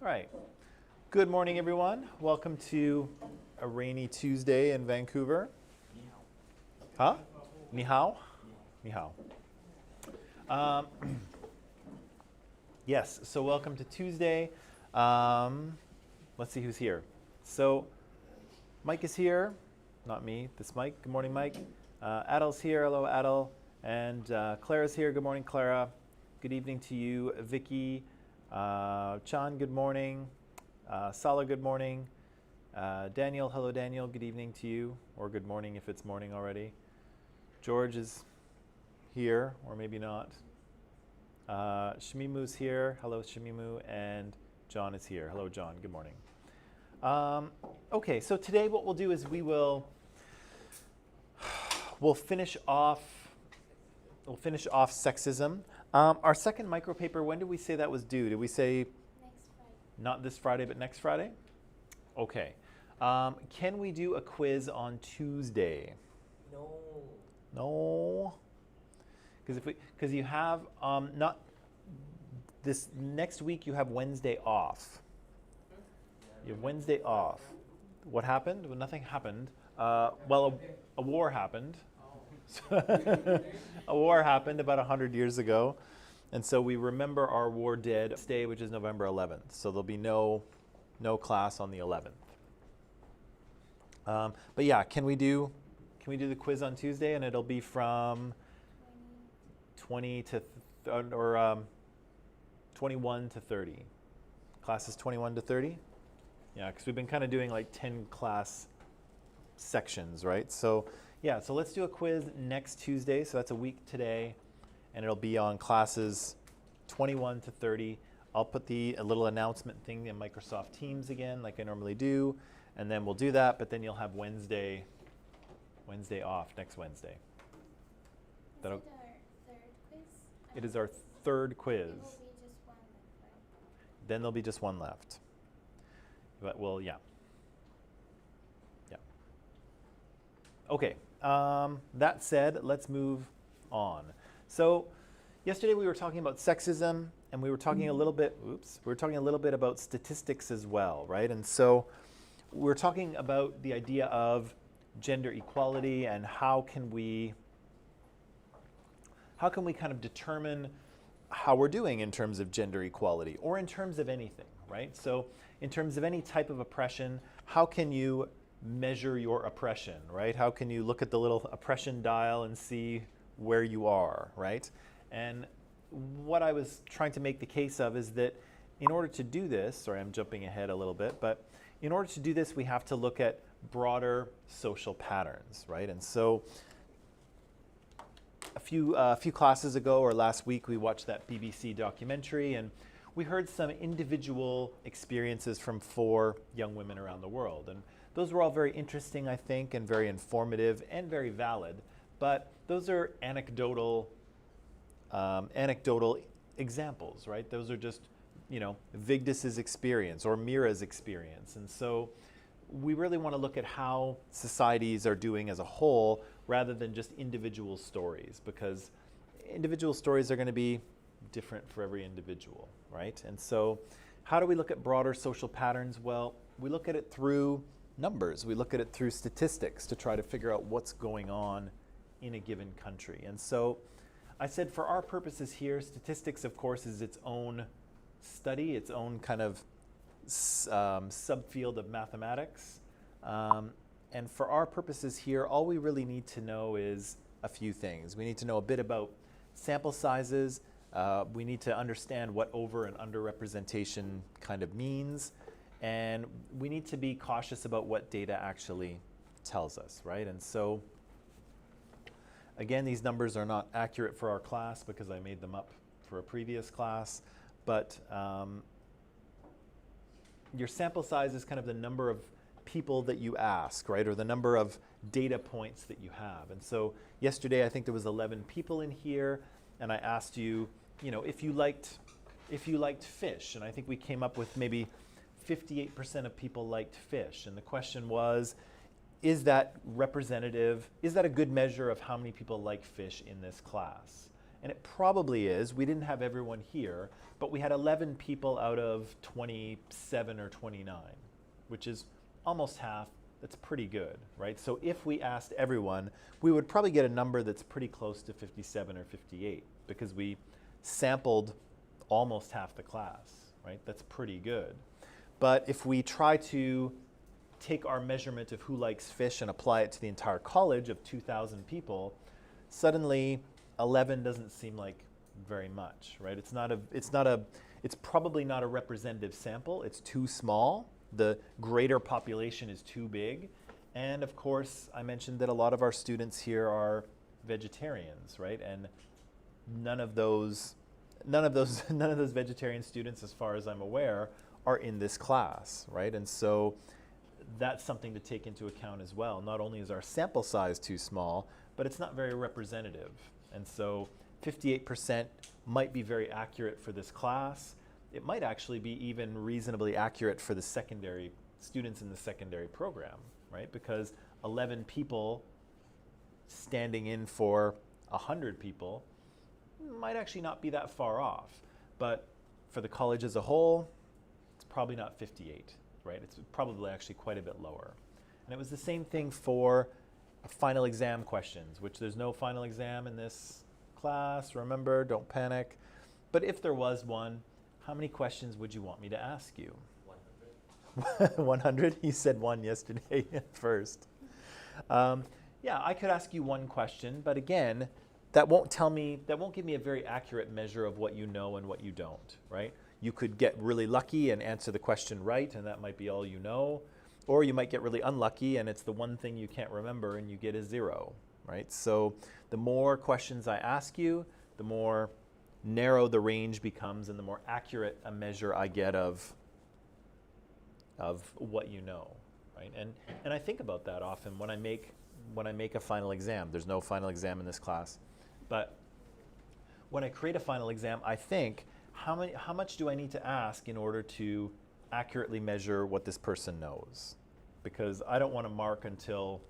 All right. Good morning, everyone. Welcome to a rainy Tuesday in Vancouver. Huh? Ni hao? Ni hao. Yes, so welcome to Tuesday. Let's see who's here. So Mike is here. Not me, this Mike. Good morning, Mike. Adel's here. Hello, Adel. And Clara's here. Good morning, Clara. Good evening to you, Vicky. Chan, good morning. Sala, good morning. Daniel, hello Daniel, good evening to you, or good morning if it's morning already. George is here, or maybe not. Shimimu's here, hello Shimimu, and John is here. Hello John, good morning. Okay, so today what we'll do is we'll finish off sexism. Our second micropaper, when did we say that was due? Did we say Next Friday. not this Friday, but next Friday? Okay. Can we do a quiz on Tuesday? No. Because you have not this next week. You have Wednesday off. You have Wednesday off. What happened? Well, nothing happened. Well, a war happened. A war happened about 100 years ago, and so we remember our war dead day, which is November 11th. So there'll be no class on the 11th. But yeah, can we do the quiz on Tuesday, and it'll be from 20 to 21 to 30. Classes 21 to 30. Yeah, because we've been kind of doing like 10 class sections, right? So yeah, so let's do a quiz next Tuesday. So that's a week today, and it'll be on classes 21 to 30. I'll put a little announcement thing in Microsoft Teams again, like I normally do, and then we'll do that. But then you'll have Wednesday off next Wednesday. Is it our third quiz? It is our third quiz. There will be just one left, right? Then there'll be just one left. But well, yeah. Okay. That said, let's move on. So yesterday we were talking about sexism, and we were talking a little bit, about statistics as well, right? And so we're talking about the idea of gender equality and how can we kind of determine how we're doing in terms of gender equality, or in terms of anything, right? So in terms of any type of oppression, how can you measure your oppression, right? How can you look at the little oppression dial and see where you are, right? And what I was trying to make the case of is that in order to do this, sorry, I'm jumping ahead a little bit, but in order to do this, we have to look at broader social patterns, right? And so a few classes ago, or last week, we watched that BBC documentary, and we heard some individual experiences from 4 young women around the world. And those were all very interesting, I think, and very informative and very valid. But those are anecdotal examples, right? Those are just, Vigdis's experience or Mira's experience. And so we really want to look at how societies are doing as a whole rather than just individual stories, because individual stories are going to be different for every individual, right? And so how do we look at broader social patterns? Well, we look at it through numbers. We look at it through statistics to try to figure out what's going on in a given country. And so I said for our purposes here, statistics, of course, is its own study, its own kind of subfield of mathematics. And for our purposes here, all we really need to know is a few things. We need to know a bit about sample sizes. We need to understand what over and underrepresentation kind of means. And we need to be cautious about what data actually tells us, right? And so, again, these numbers are not accurate for our class because I made them up for a previous class. But your sample size is kind of the number of people that you ask, right? Or the number of data points that you have. And so yesterday, I think there was 11 people in here, and I asked you, if you liked fish, and I think we came up with maybe 58% of people liked fish. And the question was, is that representative? Is that a good measure of how many people like fish in this class? and it probably is. We didn't have everyone here, but we had 11 people out of 27 or 29, which is almost half. That's pretty good, right? So if we asked everyone, we would probably get a number that's pretty close to 57 or 58 because we sampled almost half the class, right? That's pretty good. But if we try to take our measurement of who likes fish and apply it to the entire college of 2,000 people, suddenly 11 doesn't seem like very much, right? It's probably not a representative sample. It's too small. The greater population is too big. And of course, I mentioned that a lot of our students here are vegetarians, right? And none of those vegetarian students, as far as I'm aware, are in this class, right? And so that's something to take into account as well. Not only is our sample size too small, but it's not very representative. And so 58% might be very accurate for this class. It might actually be even reasonably accurate for the secondary students in the secondary program, right? Because 11 people standing in for 100 people might actually not be that far off. But for the college as a whole, it's probably not 58, right? It's probably actually quite a bit lower. And it was the same thing for final exam questions, which there's no final exam in this class. Remember, don't panic. But if there was one, how many questions would you want me to ask you? 100. 100? You said one yesterday at first. Yeah, I could ask you one question, but again, that won't give me a very accurate measure of what you know and what you don't, right? You could get really lucky and answer the question right, and that might be all you know. Or you might get really unlucky and it's the one thing you can't remember and you get a 0, right? So the more questions I ask you, the more narrow the range becomes and the more accurate a measure I get of what you know, right? And I think about that often when I make a final exam. There's no final exam in this class. But when I create a final exam, I think, how much do I need to ask in order to accurately measure what this person knows? Because I don't want to mark until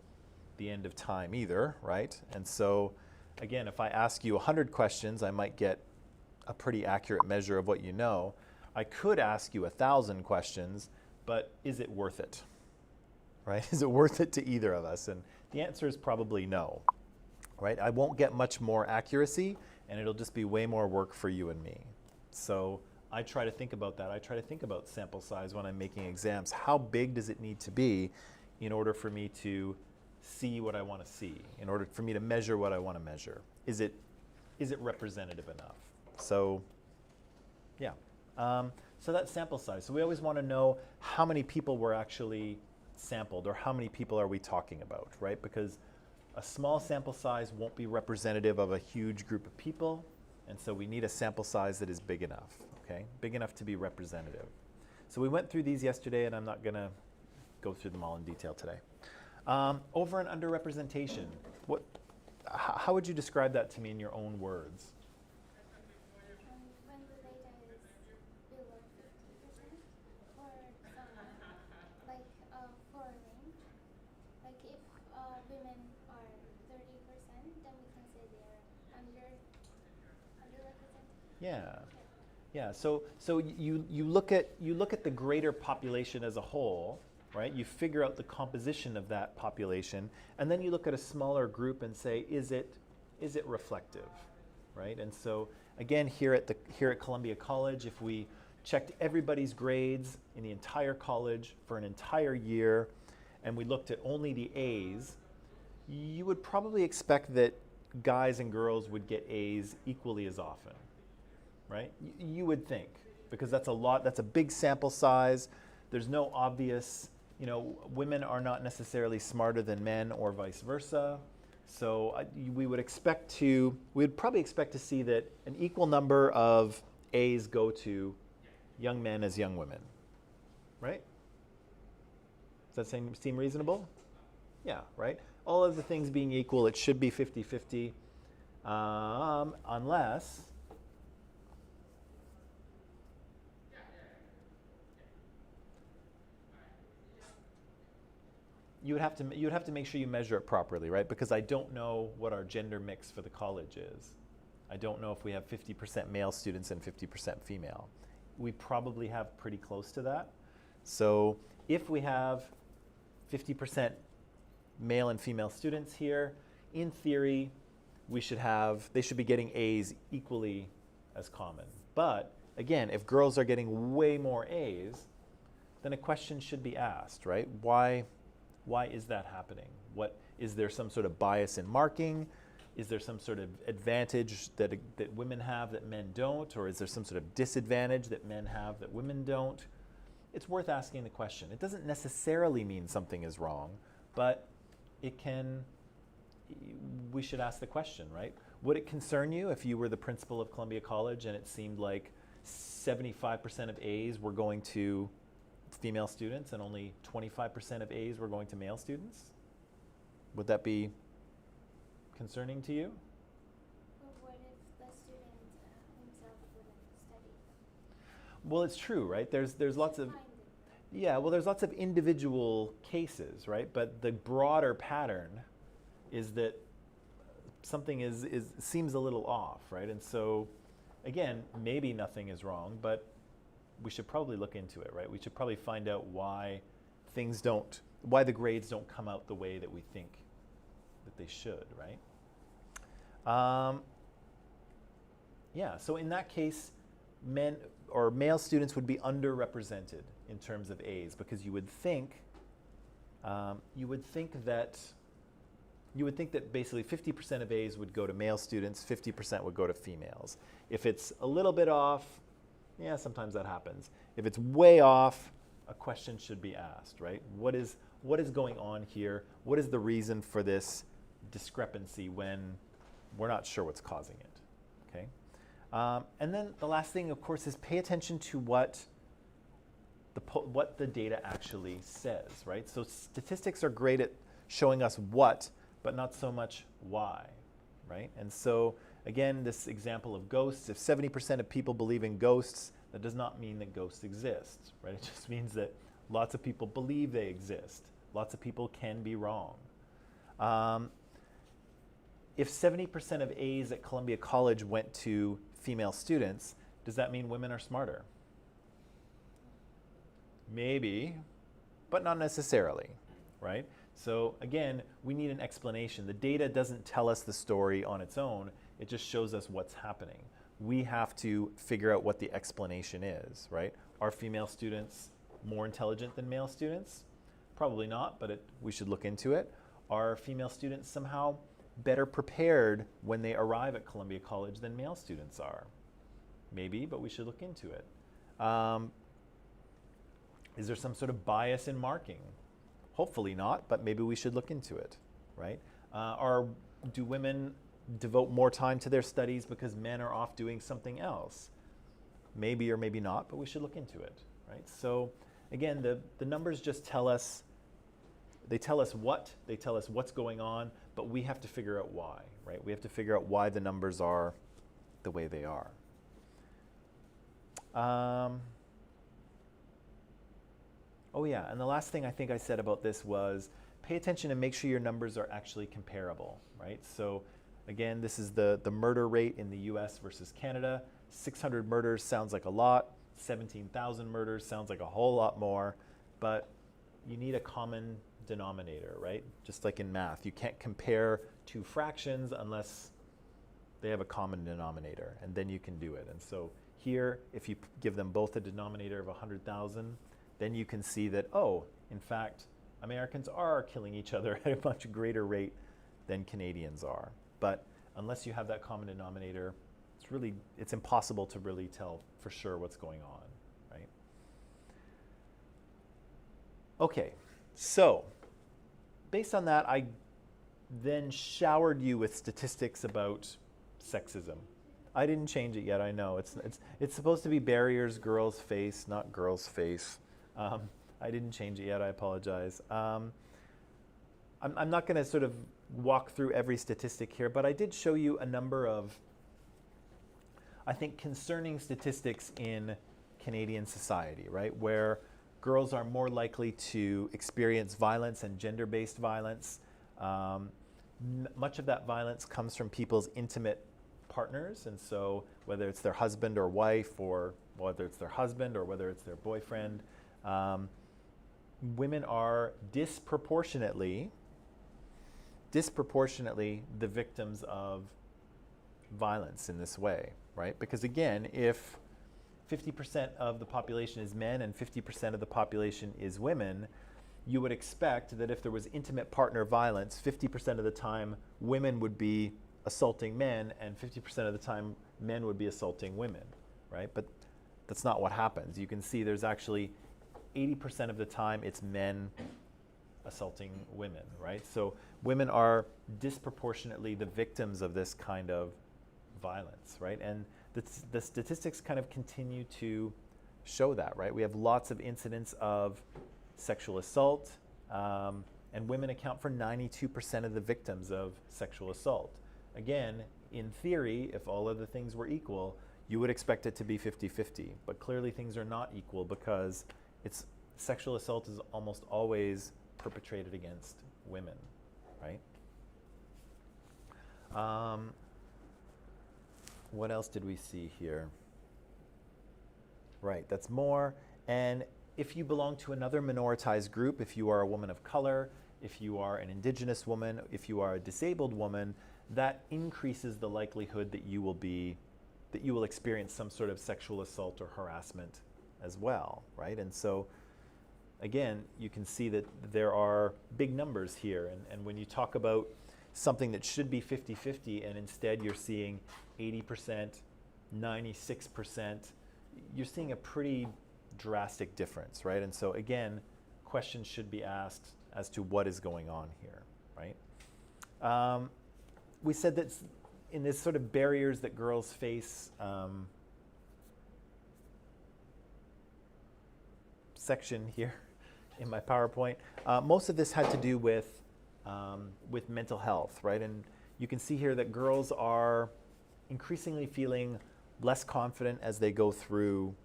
the end of time either, right? And so, again, if I ask you 100 questions, I might get a pretty accurate measure of what you know. I could ask you 1,000 questions, but is it worth it, right? Is it worth it to either of us? And the answer is probably no, right? I won't get much more accuracy, and it'll just be way more work for you and me. So I try to think about that. I try to think about sample size when I'm making exams. How big does it need to be in order for me to see what I want to see, in order for me to measure what I want to measure? Is it representative enough? So, yeah. So that's sample size. So we always want to know how many people were actually sampled, or how many people are we talking about, right? Because a small sample size won't be representative of a huge group of people, and so we need a sample size that is big enough, okay? Big enough to be representative. So we went through these yesterday, and I'm not going to go through them all in detail today. Over and under representation. How would you describe that to me in your own words? When the data is below 50%, or like for a range, like if women are 30%, then we can say they are underrepresented. Yeah. Yeah, so you look at the greater population as a whole, right? You figure out the composition of that population, and then you look at a smaller group and say, is it reflective, right? And so again, here at Columbia College, if we checked everybody's grades in the entire college for an entire year, and we looked at only the A's, you would probably expect that guys and girls would get A's equally as often, right? You would think, because that's a big sample size. There's no obvious, women are not necessarily smarter than men or vice versa. So we'd probably expect to see that an equal number of A's go to young men as young women, right? Does that seem reasonable? Yeah, right? All of the things being equal, it should be 50-50, unless you would have to make sure you measure it properly, right? Because I don't know what our gender mix for the college is. I don't know if we have 50% male students and 50% female. We probably have pretty close to that. So if we have 50% male and female students here, in theory, they should be getting A's equally as common. But again, if girls are getting way more A's, then a question should be asked, right? Why is that happening? Is there some sort of bias in marking? Is there some sort of advantage that women have that men don't? Or is there some sort of disadvantage that men have that women don't? It's worth asking the question. It doesn't necessarily mean something is wrong, but we should ask the question, right? Would it concern you if you were the principal of Columbia College and it seemed like 75% of A's were going to female students and only 25% of A's were going to male students? Would that be concerning to you? But what if the student himself wouldn't study? Well, it's true, right? There's lots of Find it, right? Yeah, well, there's lots of individual cases, right? But the broader pattern is that something seems a little off, right? And so, again, maybe nothing is wrong, but we should probably look into it, right? We should probably find out why the grades don't come out the way that we think that they should, right? Yeah, so in that case, male students would be underrepresented in terms of A's, because you would think that basically 50% of A's would go to male students, 50% would go to females. If it's a little bit off, yeah, sometimes that happens. If it's way off, a question should be asked, right? What is going on here? What is the reason for this discrepancy when we're not sure what's causing it, okay? And then the last thing, of course, is pay attention to what the data actually says, right? So statistics are great at showing us what, but not so much why, right? And so, again, this example of ghosts, if 70% of people believe in ghosts, that does not mean that ghosts exist, right? It just means that lots of people believe they exist. Lots of people can be wrong. If 70% of A's at Columbia College went to female students, does that mean women are smarter? Maybe, but not necessarily, right? So again, we need an explanation. The data doesn't tell us the story on its own. It just shows us what's happening. We have to figure out what the explanation is, right? Are female students more intelligent than male students? Probably not, but we should look into it. Are female students somehow better prepared when they arrive at Columbia College than male students are? Maybe, but we should look into it. Is there some sort of bias in marking? Hopefully not, but maybe we should look into it, right? Do women devote more time to their studies because men are off doing something else? Maybe or maybe not, but we should look into it, right? So again, the numbers just tell us, they tell us what's going on, but we have to figure out why, right? We have to figure out why the numbers are the way they are. Oh yeah, and the last thing I think I said about this was pay attention and make sure your numbers are actually comparable, right? So again, this is the murder rate in the US versus Canada. 600 murders sounds like a lot. 17,000 murders sounds like a whole lot more, but you need a common denominator, right? Just like in math, you can't compare two fractions unless they have a common denominator, and then you can do it. And so here, if you give them both a denominator of 100,000, then you can see that, oh, in fact, Americans are killing each other at a much greater rate than Canadians are. But unless you have that common denominator, it's impossible to really tell for sure what's going on, right? Okay, so based on that, I then showered you with statistics about sexism. I didn't change it yet, I know. It's supposed to be barriers girls face, not girls face. I didn't change it yet, I apologize. I'm not going to sort of walk through every statistic here, but I did show you a number of, I think, concerning statistics in Canadian society, right? Where girls are more likely to experience violence and gender-based violence. Much of that violence comes from people's intimate partners, and so whether it's their husband or wife, or whether it's their husband or whether it's their boyfriend, women are disproportionately the victims of violence in this way, right? Because again, if 50% of the population is men and 50% of the population is women, you would expect that if there was intimate partner violence, 50% of the time women would be assaulting men and 50% of the time men would be assaulting women, right? But that's not what happens. You can see there's actually 80% of the time it's men assaulting women, right? So women are disproportionately the victims of this kind of violence, right? And the statistics kind of continue to show that, right? We have lots of incidents of sexual assault, and women account for 92% of the victims of sexual assault. Again, in theory, if all other things were equal, you would expect it to be 50-50, but clearly things are not equal because sexual assault is almost always perpetrated against women, right? What else did we see here? Right, that's more. And if you belong to another minoritized group, if you are a woman of color, if you are an indigenous woman, if you are a disabled woman, that increases the likelihood that you will experience some sort of sexual assault or harassment as well, right? And so again, you can see that there are big numbers here. And when you talk about something that should be 50-50 and instead you're seeing 80%, 96%, you're seeing a pretty drastic difference, right? And so again, questions should be asked as to what is going on here, right? We said that in this sort of barriers that girls face section here in my PowerPoint, most of this had to do with mental health, right? And you can see here that girls are increasingly feeling less confident as they go through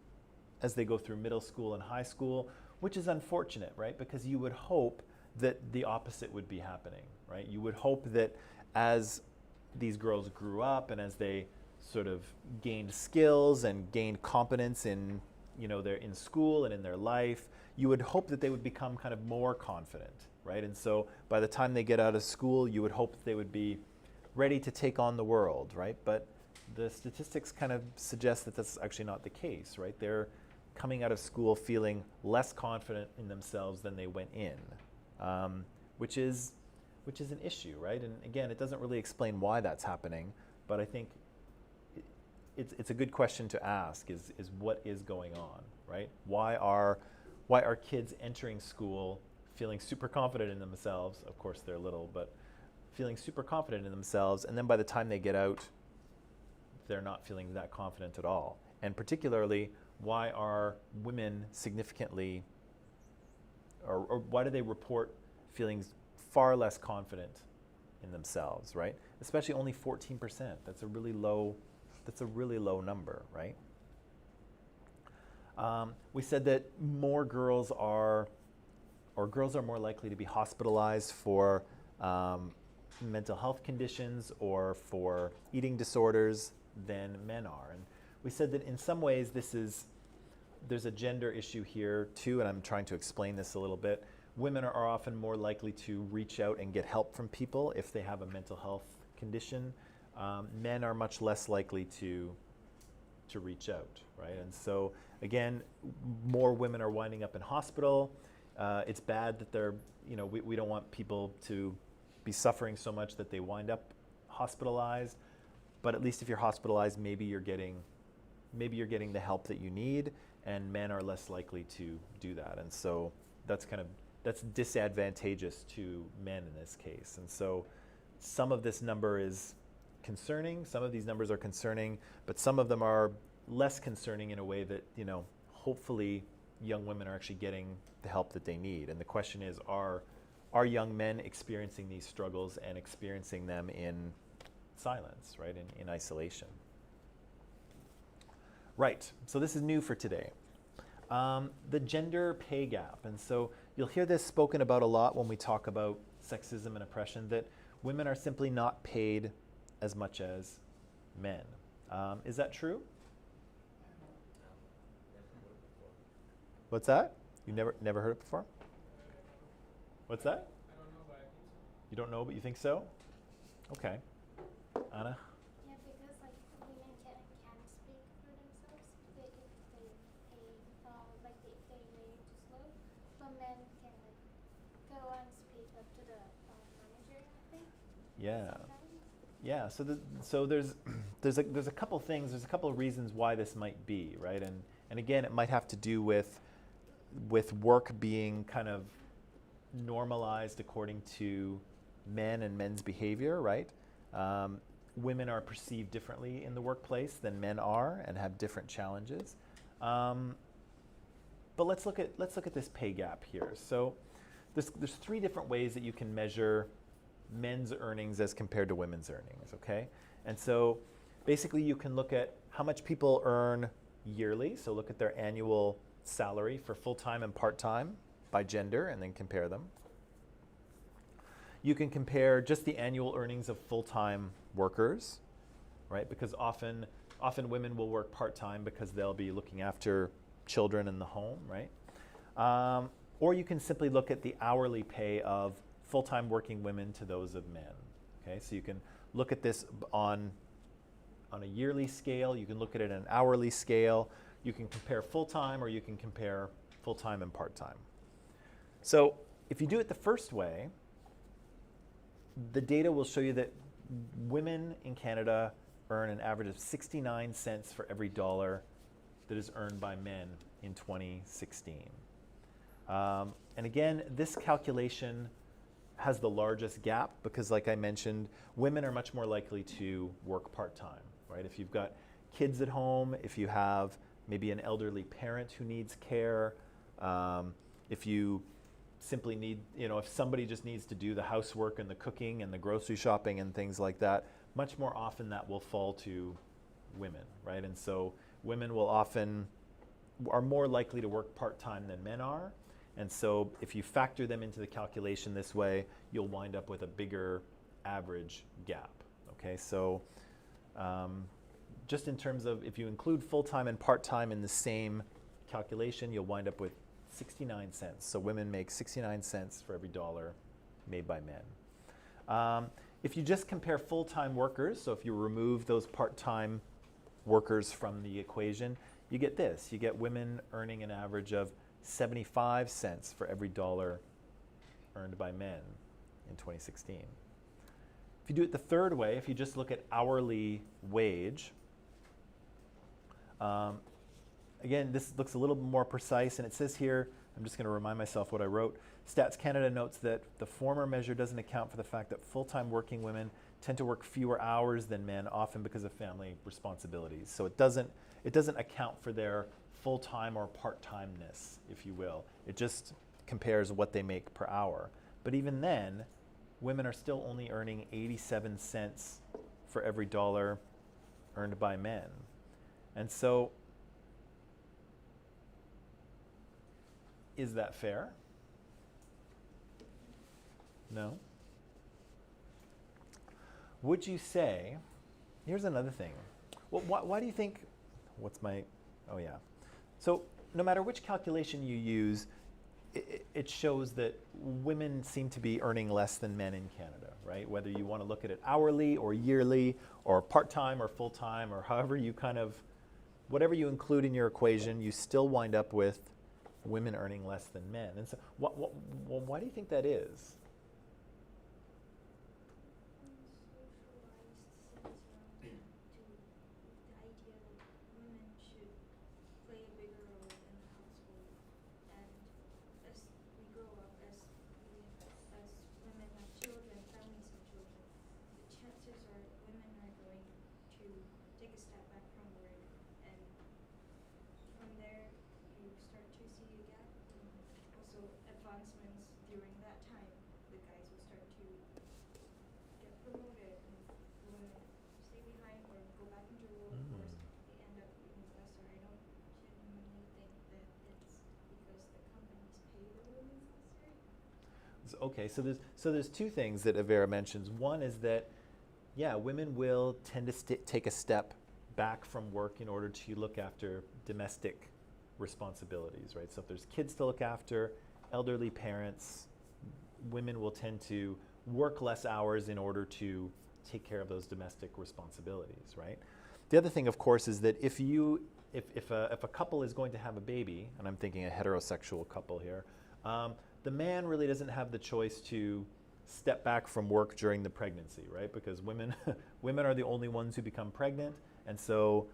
middle school and high school, which is unfortunate, right? Because you would hope that the opposite would be happening, right? You would hope that as these girls grew up and as they sort of gained skills and gained competence in, they're in school and in their life, you would hope that they would become kind of more confident, right? And so by the time they get out of school, you would hope that they would be ready to take on the world, right? But the statistics kind of suggest that that's actually not the case, right? They're coming out of school feeling less confident in themselves than they went in, which is an issue, right? And again, it doesn't really explain why that's happening, but I think it's a good question to ask is what is going on, right? Why are kids entering school feeling super confident in themselves? Of course they're little, but feeling super confident in themselves, and then by the time they get out, they're not feeling that confident at all. And particularly, why are women significantly, or why do they report feeling far less confident in themselves, right? Especially only 14%. That's a really low number, right? We said that girls are more likely to be hospitalized for mental health conditions or for eating disorders than men are. And we said that in some ways there's a gender issue here too, and I'm trying to explain this a little bit. Women are often more likely to reach out and get help from people if they have a mental health condition. Men are much less likely to reach out, right? And so again, more women are winding up in hospital. It's bad that we don't want people to be suffering so much that they wind up hospitalized, but at least if you're hospitalized, maybe you're getting the help that you need, and men are less likely to do that. And so that's disadvantageous to men in this case. And so some of this number is concerning, some of these numbers are concerning, but some of them are less concerning in a way that, hopefully young women are actually getting the help that they need. And the question is, are young men experiencing these struggles and experiencing them in silence, right, in isolation? Right, so this is new for today. The gender pay gap. And so you'll hear this spoken about a lot when we talk about sexism and oppression, that women are simply not paid as much as men. Is that true? What's that? You never heard it before? What's that? You don't know, but you think so? Okay. Anna? Yeah, because like women can speak for themselves if they pay like if they need to slow, but men can like go and speak up to the manager, I think. Yeah. Sometimes. Yeah, so there's a couple things, there's a couple of reasons why this might be, right? And again, it might have to do with work being kind of normalized according to men and men's behavior, right? Women are perceived differently in the workplace than men are and have different challenges. But let's look at this pay gap here. So there's three different ways that you can measure men's earnings as compared to women's earnings, okay? And so basically you can look at how much people earn yearly, so look at their annual salary for full-time and part-time by gender and then compare them. You can compare just the annual earnings of full-time workers, right? Because often women will work part-time because they'll be looking after children in the home, right? Or you can simply look at the hourly pay of full-time working women to those of men. Okay, so you can look at this on a yearly scale. You can look at it on an hourly scale. You can compare full-time or you can compare full-time and part-time. So if you do it the first way, the data will show you that women in Canada earn an average of 69 cents for every dollar that is earned by men in 2016. And again, this calculation has the largest gap because, like I mentioned, women are much more likely to work part-time, right? If you've got kids at home, if you have maybe an elderly parent who needs care, if you simply need, if somebody just needs to do the housework and the cooking and the grocery shopping and things like that, much more often that will fall to women, right? And so women are more likely to work part-time than men are. And so if you factor them into the calculation this way, you'll wind up with a bigger average gap, okay? So just in terms of if you include full-time and part-time in the same calculation, you'll wind up with 69 cents. So women make 69 cents for every dollar made by men. If you just compare full-time workers, so if you remove those part-time workers from the equation, you get this. You get women earning an average of 75 cents for every dollar earned by men in 2016. If you do it the third way, if you just look at hourly wage, again, this looks a little more precise, and it says here, I'm just going to remind myself what I wrote. Stats Canada notes that the former measure doesn't account for the fact that full-time working women tend to work fewer hours than men, often because of family responsibilities. So it doesn't account for their full-time or part-timeness, if you will. It just compares what they make per hour. But even then, women are still only earning 87 cents for every dollar earned by men. And so, is that fair? No? Would you say, here's another thing. Well, why do you think, oh yeah. So no matter which calculation you use, it shows that women seem to be earning less than men in Canada, right? Whether you want to look at it hourly or yearly or part-time or full-time or however you whatever you include in your equation, you still wind up with women earning less than men. And so why do you think that is? Okay, so there's two things that Avera mentions. One is that Yeah, women will tend to take a step back from work in order to look after domestic responsibilities, right? So if there's kids to look after, elderly parents, women will tend to work less hours in order to take care of those domestic responsibilities, right? The other thing, of course, is that if a couple is going to have a baby, and I'm thinking a heterosexual couple here, the man really doesn't have the choice to step back from work during the pregnancy, right? Because women are the only ones who become pregnant, and so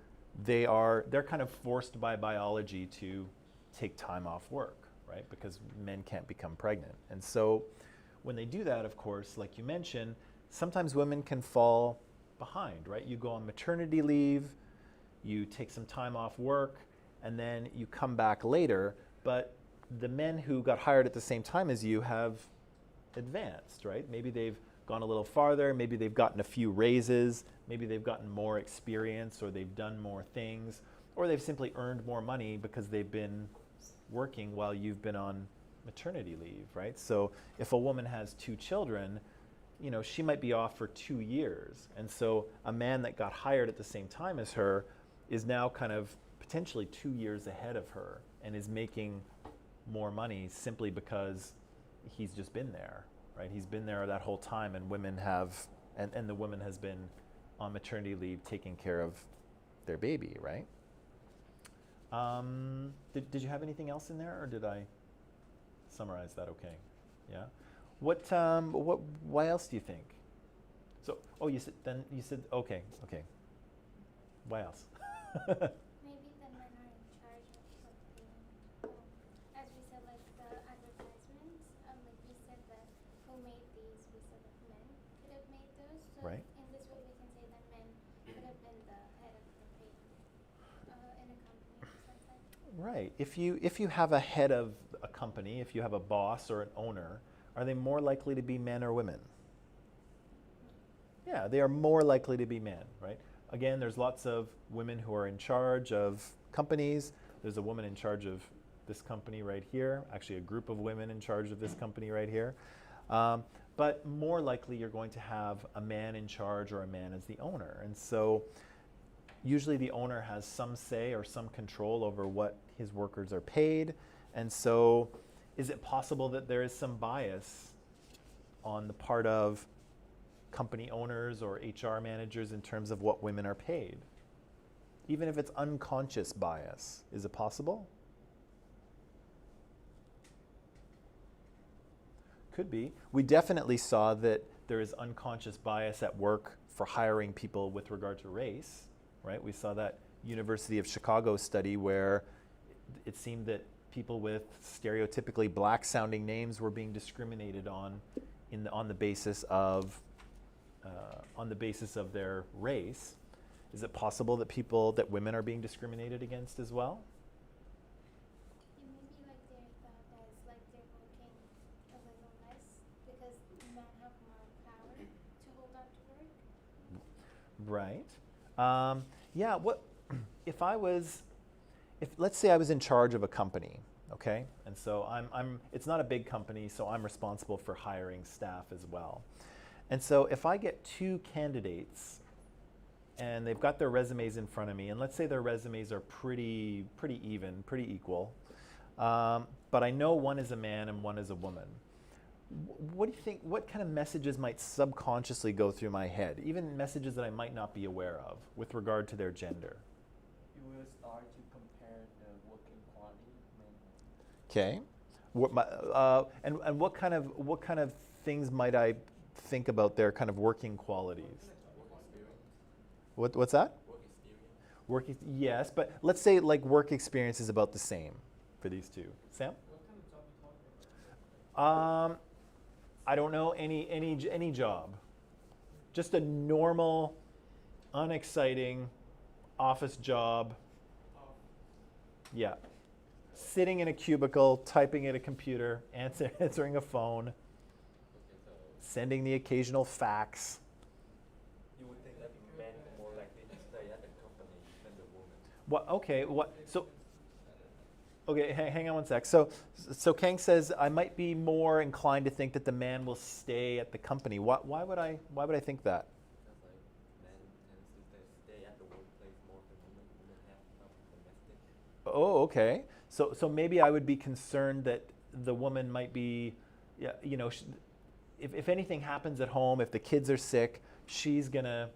they're kind of forced by biology to take time off work, right? Because men can't become pregnant. And so when they do that, of course, like you mentioned, sometimes women can fall behind, right? You go on maternity leave, you take some time off work, and then you come back later, but the men who got hired at the same time as you have advanced, right? Maybe they've gone a little farther, maybe they've gotten a few raises, maybe they've gotten more experience, or they've done more things, or they've simply earned more money because they've been working while you've been on maternity leave, right? So if a woman has 2 children, you know, she might be off for 2 years. And so a man that got hired at the same time as her is now kind of potentially 2 years ahead of her and is making more money simply because he's just been there, right? He's been there that whole time, and women have, and the woman has been on maternity leave taking care of their baby, right? Did you have anything else in there, or did I summarize that okay? Yeah. Why else do you think? So, you said okay. Why else? Maybe the men are in charge of something. As we said, like the advertisements, like we said that who made these, we said that men could have made those. So Right. in this way, we can say that men could have been the head of the page in a company or something. Right. If you have a head of a company, if you have a boss or an owner, are they more likely to be men or women? Yeah, they are more likely to be men, right? Again, there's lots of women who are in charge of companies. There's a woman in charge of this company right here, actually a group of women in charge of this company right here. But more likely you're going to have a man in charge or a man as the owner. And so usually the owner has some say or some control over what his workers are paid. And so is it possible that there is some bias on the part of company owners or HR managers in terms of what women are paid? Even if it's unconscious bias, is it possible? Could be. We definitely saw that there is unconscious bias at work for hiring people with regard to race, right? We saw that University of Chicago study where it seemed that people with stereotypically black-sounding names were being discriminated on on the basis of their race. Is it possible that women are being discriminated against as well? Maybe like they're thought as like they're working a little less because men have more power to hold on to work. Right. Yeah. If let's say I was in charge of a company, okay, and so it's not a big company, so I'm responsible for hiring staff as well. And so if I get 2 candidates and they've got their resumes in front of me, and let's say their resumes are pretty even, pretty equal, but I know one is a man and one is a woman, what do you think, what kind of messages might subconsciously go through my head, even messages that I might not be aware of with regard to their gender? You will start to compare the working quality. Okay. And what kind of things might I think about their kind of working qualities? What's that? Work experience. Yes, but let's say like work experience is about the same for these two. Sam? What kind of job are you talking about? I don't know, any job. Just a normal, unexciting office job. Yeah. Sitting in a cubicle, typing at a computer, answering a phone, Okay, so sending the occasional fax. you would think that men are more likely to stay at the company than the woman. Okay, hang on one sec. So Kang says I might be more inclined to think that the man will stay at the company. Why would I think that? Because like Oh, okay. So maybe I would be concerned that the woman might be, yeah, if anything happens at home, if the kids are sick, she's gonna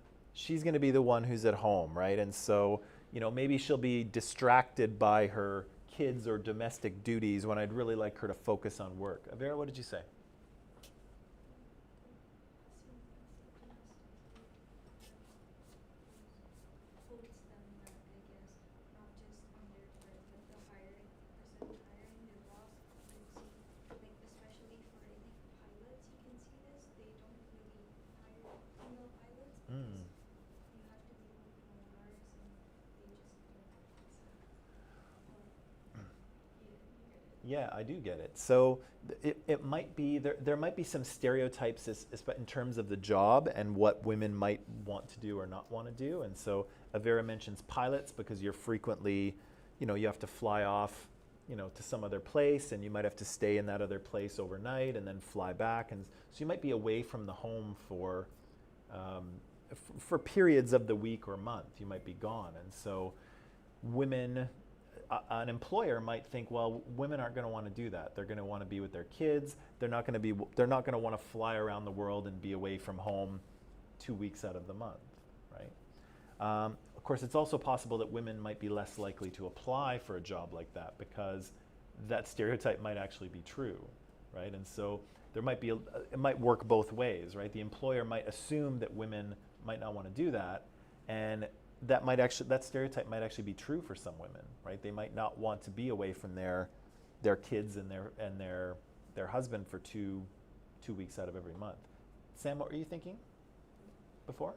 be the one who's at home, right? And so, maybe she'll be distracted by her kids or domestic duties when I'd really like her to focus on work. Vera, what did you say? Mm. Yeah, I do get it. So it might be there might be some stereotypes in terms of the job and what women might want to do or not want to do. And so Avera mentions pilots because you're frequently, you have to fly off, to some other place, and you might have to stay in that other place overnight and then fly back. And so you might be away from the home for periods of the week or month. You might be gone. And so women, an employer might think, well, women aren't going to want to do that. They're going to want to be with their kids. They're not going to want to fly around the world and be away from home 2 weeks out of the month, right? Of course, it's also possible that women might be less likely to apply for a job like that because that stereotype might actually be true, right? And so there might be it might work both ways, right? The employer might assume that women might not want to do that, and that stereotype might actually be true for some women, right? They might not want to be away from their kids and their husband for two weeks out of every month. Sam, what were you thinking before?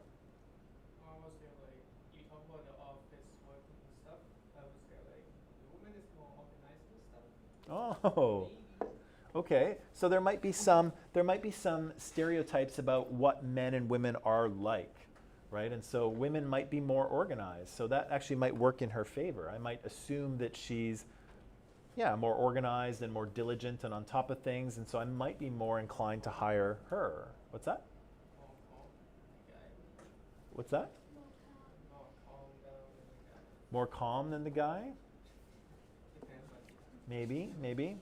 I was there like you talk about the office working and stuff. I was there like the woman is more organized and stuff. Oh, okay. So there might be some stereotypes about what men and women are like. Right, and so women might be more organized. So that actually might work in her favor. I might assume that she's, more organized and more diligent and on top of things, and so I might be more inclined to hire her. What's that? More calm than the guy. What's that? More calm down than the guy. More calm than the guy? Depends on Maybe.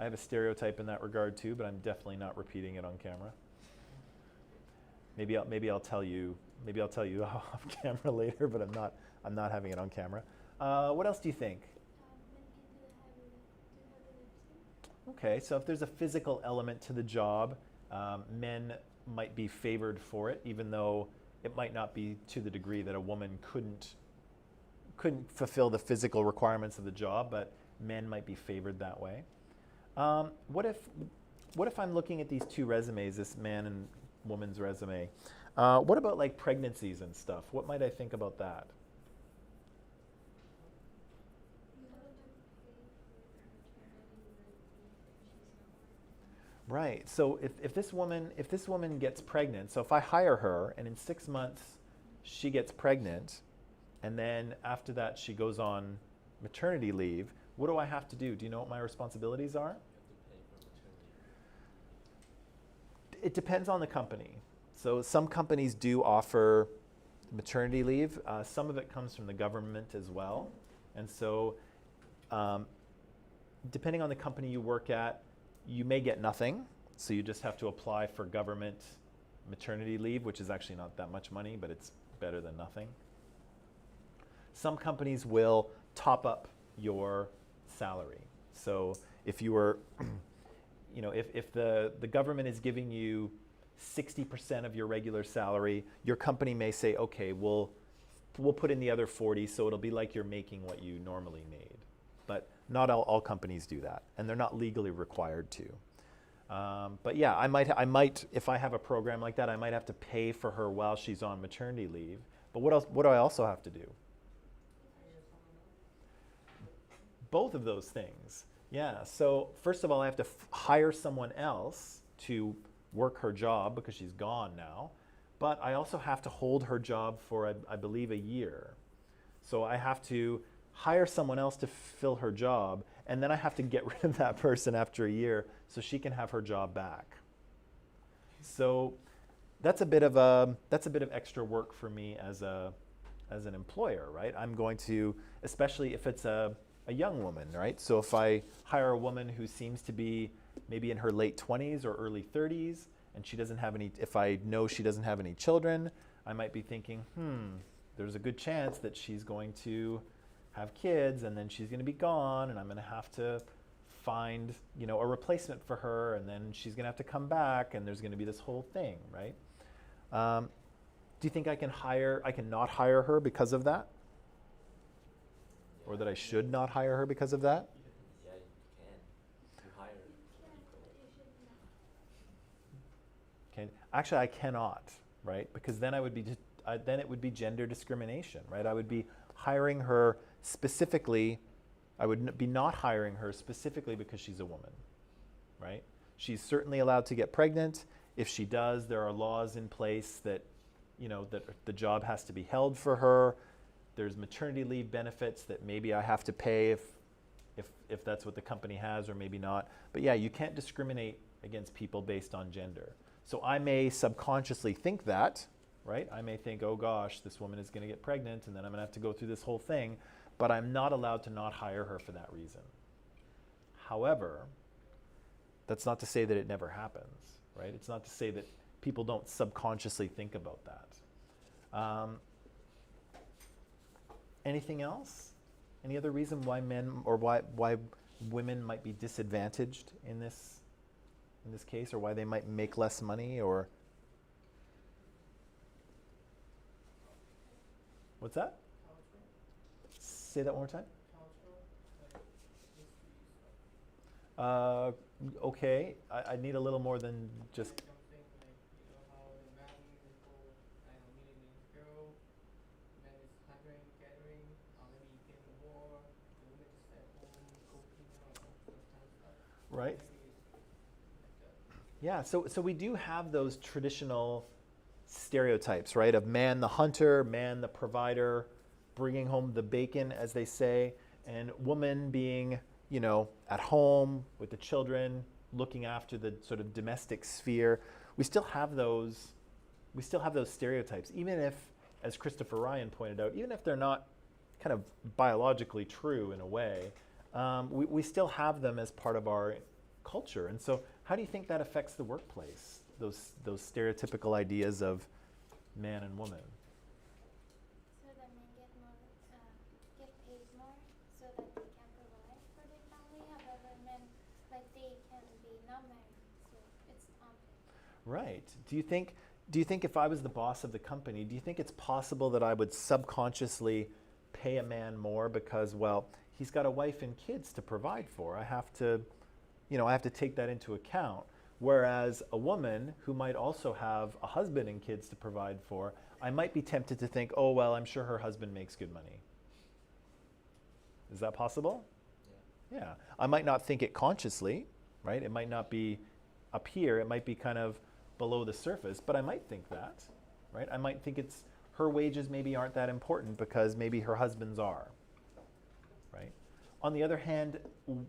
I have a stereotype in that regard too, but I'm definitely not repeating it on camera. Maybe I'll tell you off camera later, but I'm not having it on camera. What else do you think? Okay, so if there's a physical element to the job, men might be favored for it, even though it might not be to the degree that a woman couldn't fulfill the physical requirements of the job, but men might be favored that way. What if I'm looking at these two resumes, this man and woman's resume? What about like pregnancies and stuff? What might I think about that? Right. So if this woman gets pregnant, so if I hire her and in 6 months she gets pregnant, and then after that she goes on maternity leave, what do I have to do? Do you know what my responsibilities are? It depends on the company. So some companies do offer maternity leave. Some of it comes from the government as well. And so depending on the company you work at, you may get nothing. So you just have to apply for government maternity leave, which is actually not that much money, but it's better than nothing. Some companies will top up your salary. So if you were, if the government is giving you 60% of your regular salary, your company may say, okay, we'll put in the other 40, so it'll be like you're making what you normally made. But not all companies do that, and they're not legally required to. But yeah, I might, if I have a program like that, I might have to pay for her while she's on maternity leave. But what do I also have to do? Both of those things. Yeah, so first of all, I have to hire someone else to work her job because she's gone now. But I also have to hold her job for, I believe, a year. So I have to hire someone else to fill her job, and then I have to get rid of that person after a year so she can have her job back. So that's a bit of extra work for me as an employer, right? I'm going to, especially if it's a young woman, right? So if I hire a woman who seems to be maybe in her late 20s or early 30s, and she doesn't have any, if I know she doesn't have any children, I might be thinking, there's a good chance that she's going to have kids and then she's going to be gone and I'm going to have to find, a replacement for her, and then she's going to have to come back and there's going to be this whole thing, right? Do you think I can not hire her because of that? Or that I should not hire her because of that? Yeah, you can. You hire people. Okay. Actually, I cannot, right? Because then then it would be gender discrimination, right? I would be hiring her specifically. I would be not hiring her specifically because she's a woman, right? She's certainly allowed to get pregnant. If she does, there are laws in place that, that the job has to be held for her. There's maternity leave benefits that maybe I have to pay if that's what the company has, or maybe not. But yeah, you can't discriminate against people based on gender. So I may subconsciously think that, right? I may think, oh gosh, this woman is going to get pregnant and then I'm going to have to go through this whole thing, but I'm not allowed to not hire her for that reason. However, that's not to say that it never happens, right? It's not to say that people don't subconsciously think about that. Anything else? Any other reason why men or why women might be disadvantaged in this case, or why they might make less money, or what's that? Culture. Say that one more time. Culture. Like history stuff. Okay, I need a little more than just. Like something like, how the man before, meeting a girl, man is hunting, gathering, or maybe getting the war, the woman just at home, cooking, those kind of stuff. Right. Maybe it's like that. Yeah, so we do have those traditional stereotypes, right? Of man the hunter, man the provider, bringing home the bacon, as they say, and woman being, at home with the children, looking after the sort of domestic sphere. We still have those stereotypes, even if, as Christopher Ryan pointed out, even if they're not kind of biologically true in a way, we still have them as part of our culture. And so how do you think that affects the workplace, those stereotypical ideas of man and woman? So the men get paid more so that they can provide for their family. However, men, they can be not married, so it's unfair. Right. Do you think if I was the boss of the company, do you think it's possible that I would subconsciously pay a man more because, well, he's got a wife and kids to provide for? I have to take that into account. Whereas a woman who might also have a husband and kids to provide for, I might be tempted to think, oh, well, I'm sure her husband makes good money. Is that possible? Yeah. I might not think it consciously, right? It might not be up here. It might be kind of below the surface, but I might think that, right? I might think her wages maybe aren't that important because maybe her husband's are, right? On the other hand,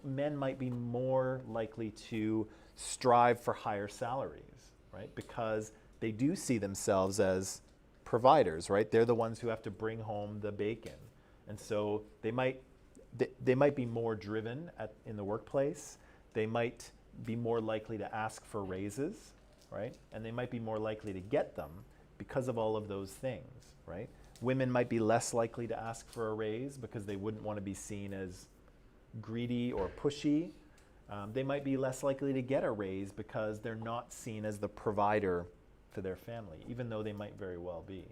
men might be more likely to strive for higher salaries, right? Because they do see themselves as providers, right? They're the ones who have to bring home the bacon. And so they might be more driven in the workplace. They might be more likely to ask for raises, right? And they might be more likely to get them because of all of those things, right? Women might be less likely to ask for a raise because they wouldn't want to be seen as greedy or pushy. They might be less likely to get a raise because they're not seen as the provider for their family, even though they might very well be.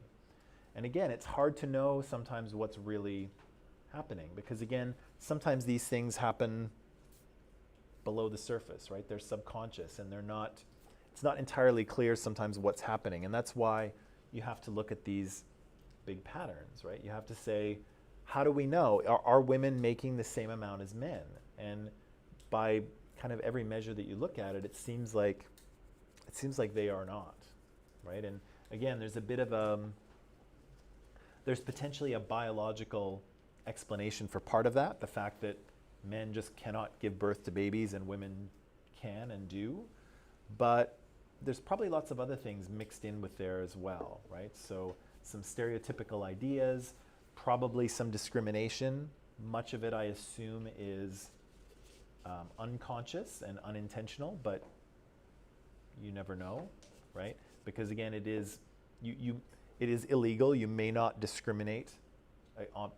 And again, it's hard to know sometimes what's really happening because, again, sometimes these things happen below the surface, right? They're subconscious and it's not entirely clear sometimes what's happening. And that's why you have to look at these big patterns, right? You have to say, how do we know? Are women making the same amount as men? And by kind of every measure that you look at it, it seems like they are not, right? And again, there's potentially a biological explanation for part of that, the fact that men just cannot give birth to babies and women can and do. But there's probably lots of other things mixed in with there as well, right? So some stereotypical ideas, probably some discrimination Much of it, I assume, is unconscious and unintentional, but you never know, right? Because again, it is illegal. You may not discriminate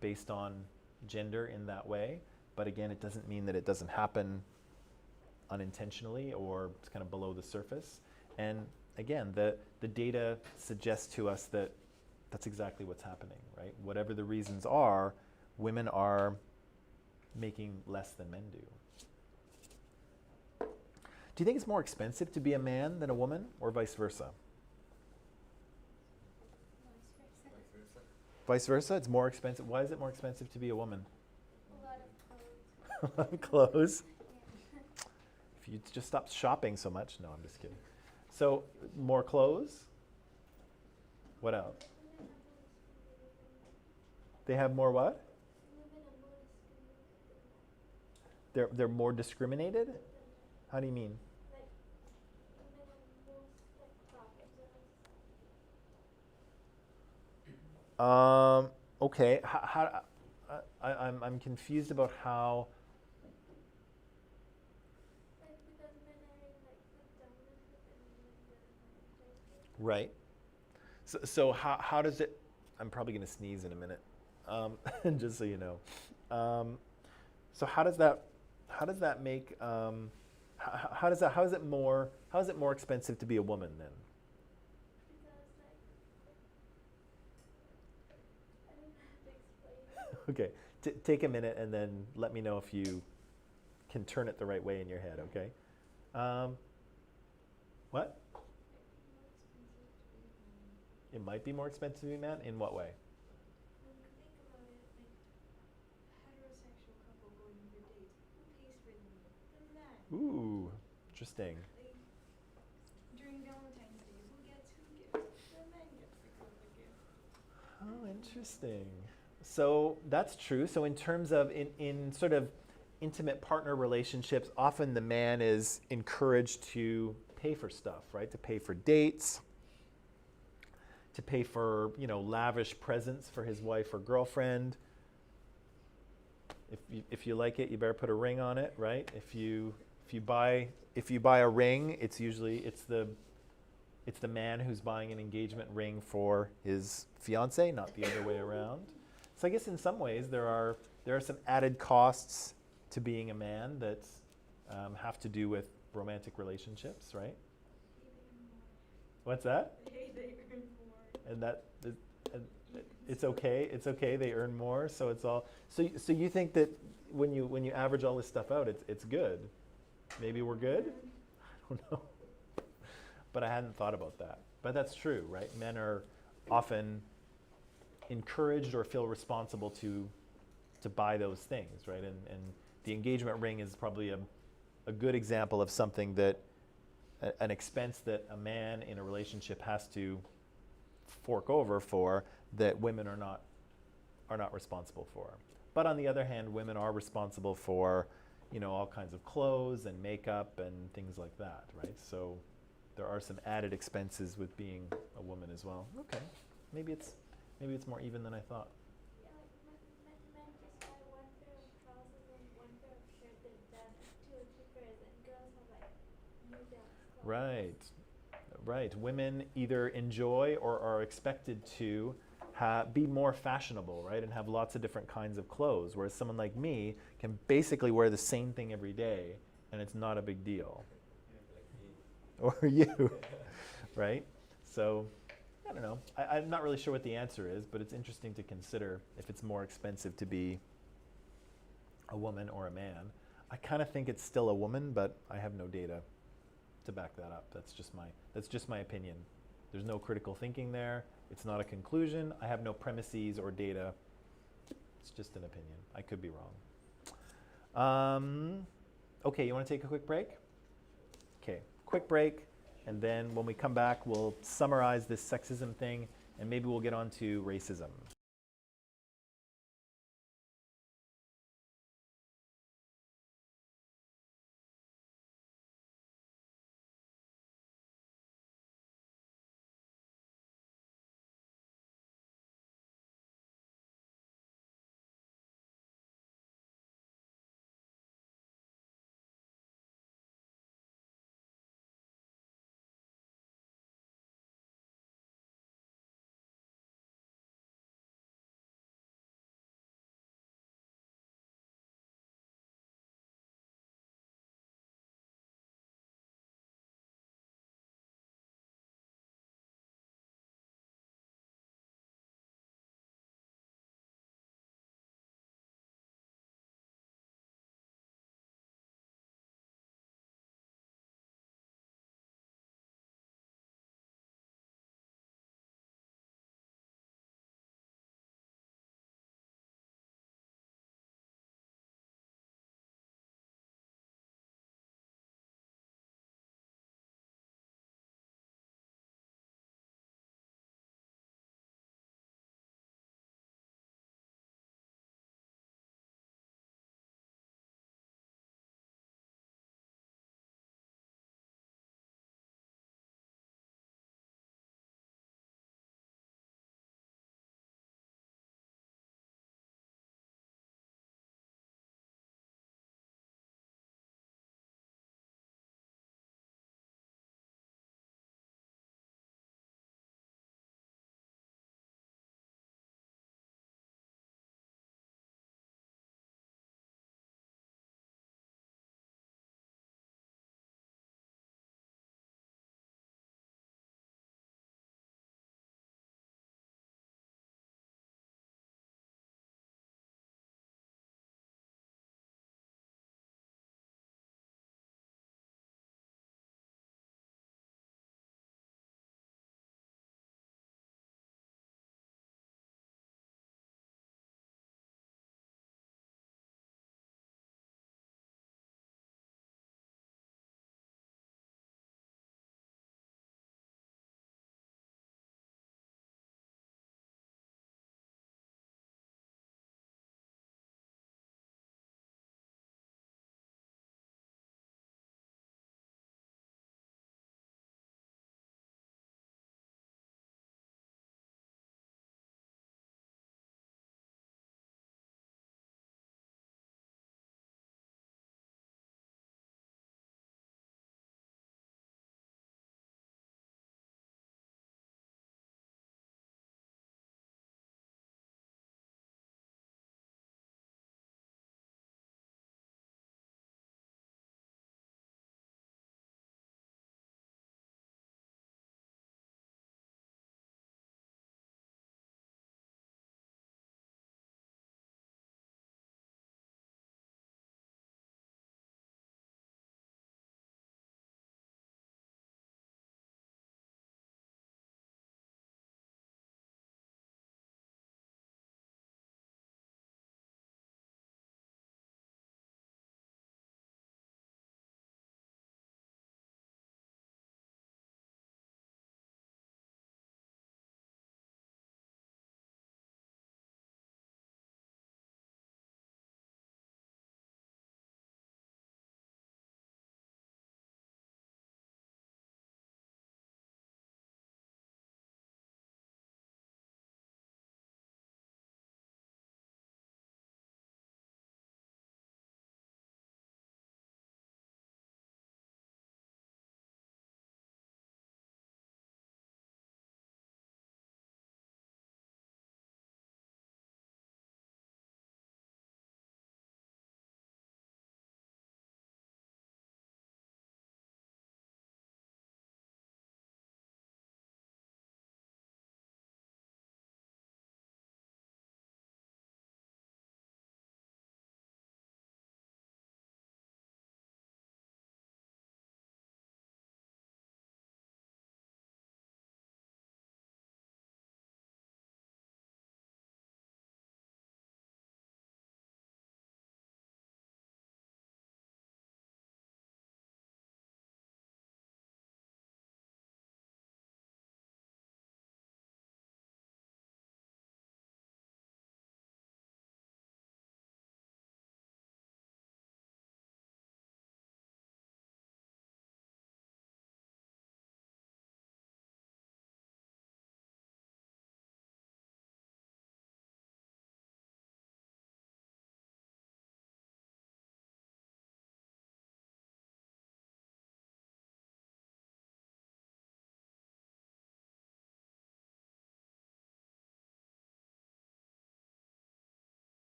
based on gender in that way, but again, it doesn't mean that it doesn't happen unintentionally or it's kind of below the surface. And again, the data suggests to us that that's exactly what's happening, right? Whatever the reasons are, women are making less than men do. Do you think it's more expensive to be a man than a woman, or vice versa? Vice versa? It's more expensive. Why is it more expensive to be a woman? A lot of clothes. A lot of clothes. Yeah. If you just stop shopping so much. No, I'm just kidding. So, more clothes? What else? They have more what? They're more discriminated? How do you mean? Okay. I'm confused about how. Right. So how does it? I'm probably going to sneeze in a minute, just so you know. So how does that make? How is it more expensive to be a woman then? Okay, take a minute and then let me know if you can turn it the right way in your head, okay? What? It might be more expensive to be a man? In what way? Think about it, like heterosexual couple going for dates. Who pays for them? The man. Ooh, interesting. Like during Valentine's Day, who gets who gifts? The man gets the gift. Oh, interesting. So that's true. So in terms of in sort of intimate partner relationships, often the man is encouraged to pay for stuff, right? To pay for dates, to pay for, lavish presents for his wife or girlfriend. If you like it, you better put a ring on it, right? If you buy a ring, it's the man who's buying an engagement ring for his fiance, not the other way around. So I guess in some ways there are some added costs to being a man that have to do with romantic relationships, right? What's that? They earn more. And it's okay. It's okay. They earn more, so it's all. So you think that when you average all this stuff out, it's good? Maybe we're good? I don't know. But I hadn't thought about that. But that's true, right? Men are often encouraged or feel responsible to buy those things, right? And the engagement ring is probably a good example of something that an expense that a man in a relationship has to fork over for that women are not responsible for. But on the other hand, women are responsible for, all kinds of clothes and makeup and things like that, right? So there are some added expenses with being a woman as well. Okay, maybe it's more even than I thought. Yeah, like men just buy one pair of trousers and one pair of shirt and then 2 or 3 pairs, and girls have like New Balance clothes. Right. Women either enjoy or are expected to be more fashionable, right, and have lots of different kinds of clothes, whereas someone like me can basically wear the same thing every day, and it's not a big deal. Or you, right? So, I don't know. I'm not really sure what the answer is, but it's interesting to consider if it's more expensive to be a woman or a man. I kind of think it's still a woman, but I have no data to back that up. That's just my opinion. There's no critical thinking there. It's not a conclusion. I have no premises or data. It's just an opinion. I could be wrong. Okay, you want to take a quick break? Okay, quick break, and then when we come back, we'll summarize this sexism thing, and maybe we'll get on to racism.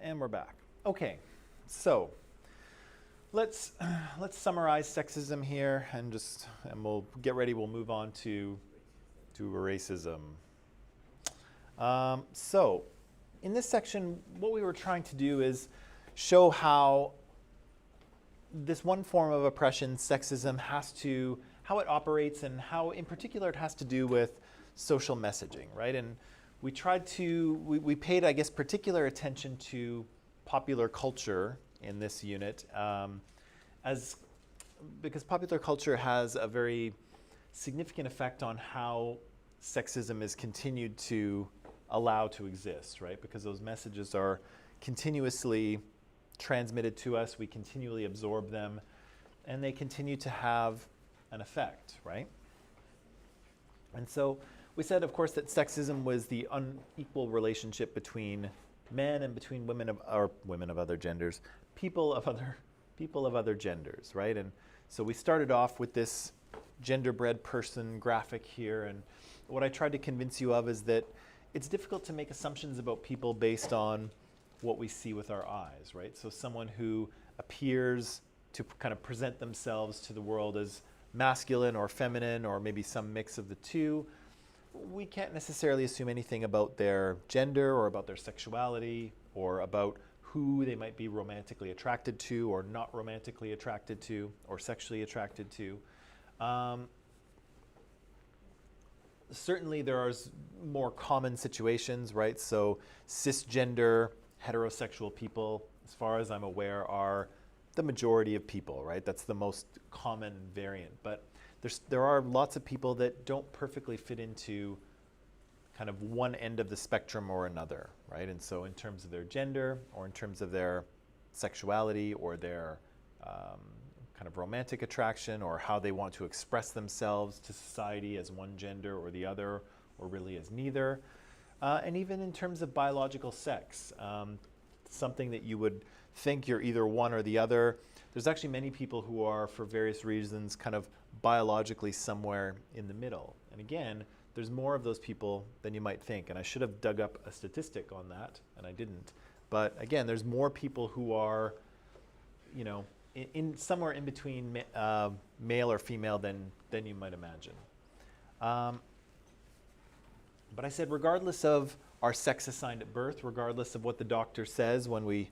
And we're back. Okay, so let's summarize sexism here, and we'll get ready. We'll move on to racism. So in this section, what we were trying to do is show how this one form of oppression, sexism, how it operates, and how in particular it has to do with social messaging, right? And we paid, I guess, particular attention to popular culture in this unit, because popular culture has a very significant effect on how sexism is continued to allow to exist, right? Because those messages are continuously transmitted to us, we continually absorb them, and they continue to have an effect, right? And so we said, of course, that sexism was the unequal relationship between men and between women of other genders, people of other genders, right? And so we started off with this genderbread person graphic here, and what I tried to convince you of is that it's difficult to make assumptions about people based on what we see with our eyes, right? So someone who appears to kind of present themselves to the world as masculine or feminine, or maybe some mix of the two, we can't necessarily assume anything about their gender or about their sexuality or about who they might be romantically attracted to or not romantically attracted to or sexually attracted to. Certainly there are more common situations, right? So cisgender, heterosexual people, as far as I'm aware, are the majority of people, right? That's the most common variant. But there are lots of people that don't perfectly fit into kind of one end of the spectrum or another, right? And so in terms of their gender or in terms of their sexuality or their kind of romantic attraction or how they want to express themselves to society as one gender or the other or really as neither. And even in terms of biological sex, something that you would think you're either one or the other. There's actually many people who are, for various reasons, kind of biologically somewhere in the middle. And again, there's more of those people than you might think. And I should have dug up a statistic on that, and I didn't. But again, there's more people who are, you know, in somewhere in between male or female than you might imagine. But I said, regardless of our sex assigned at birth, regardless of what the doctor says when we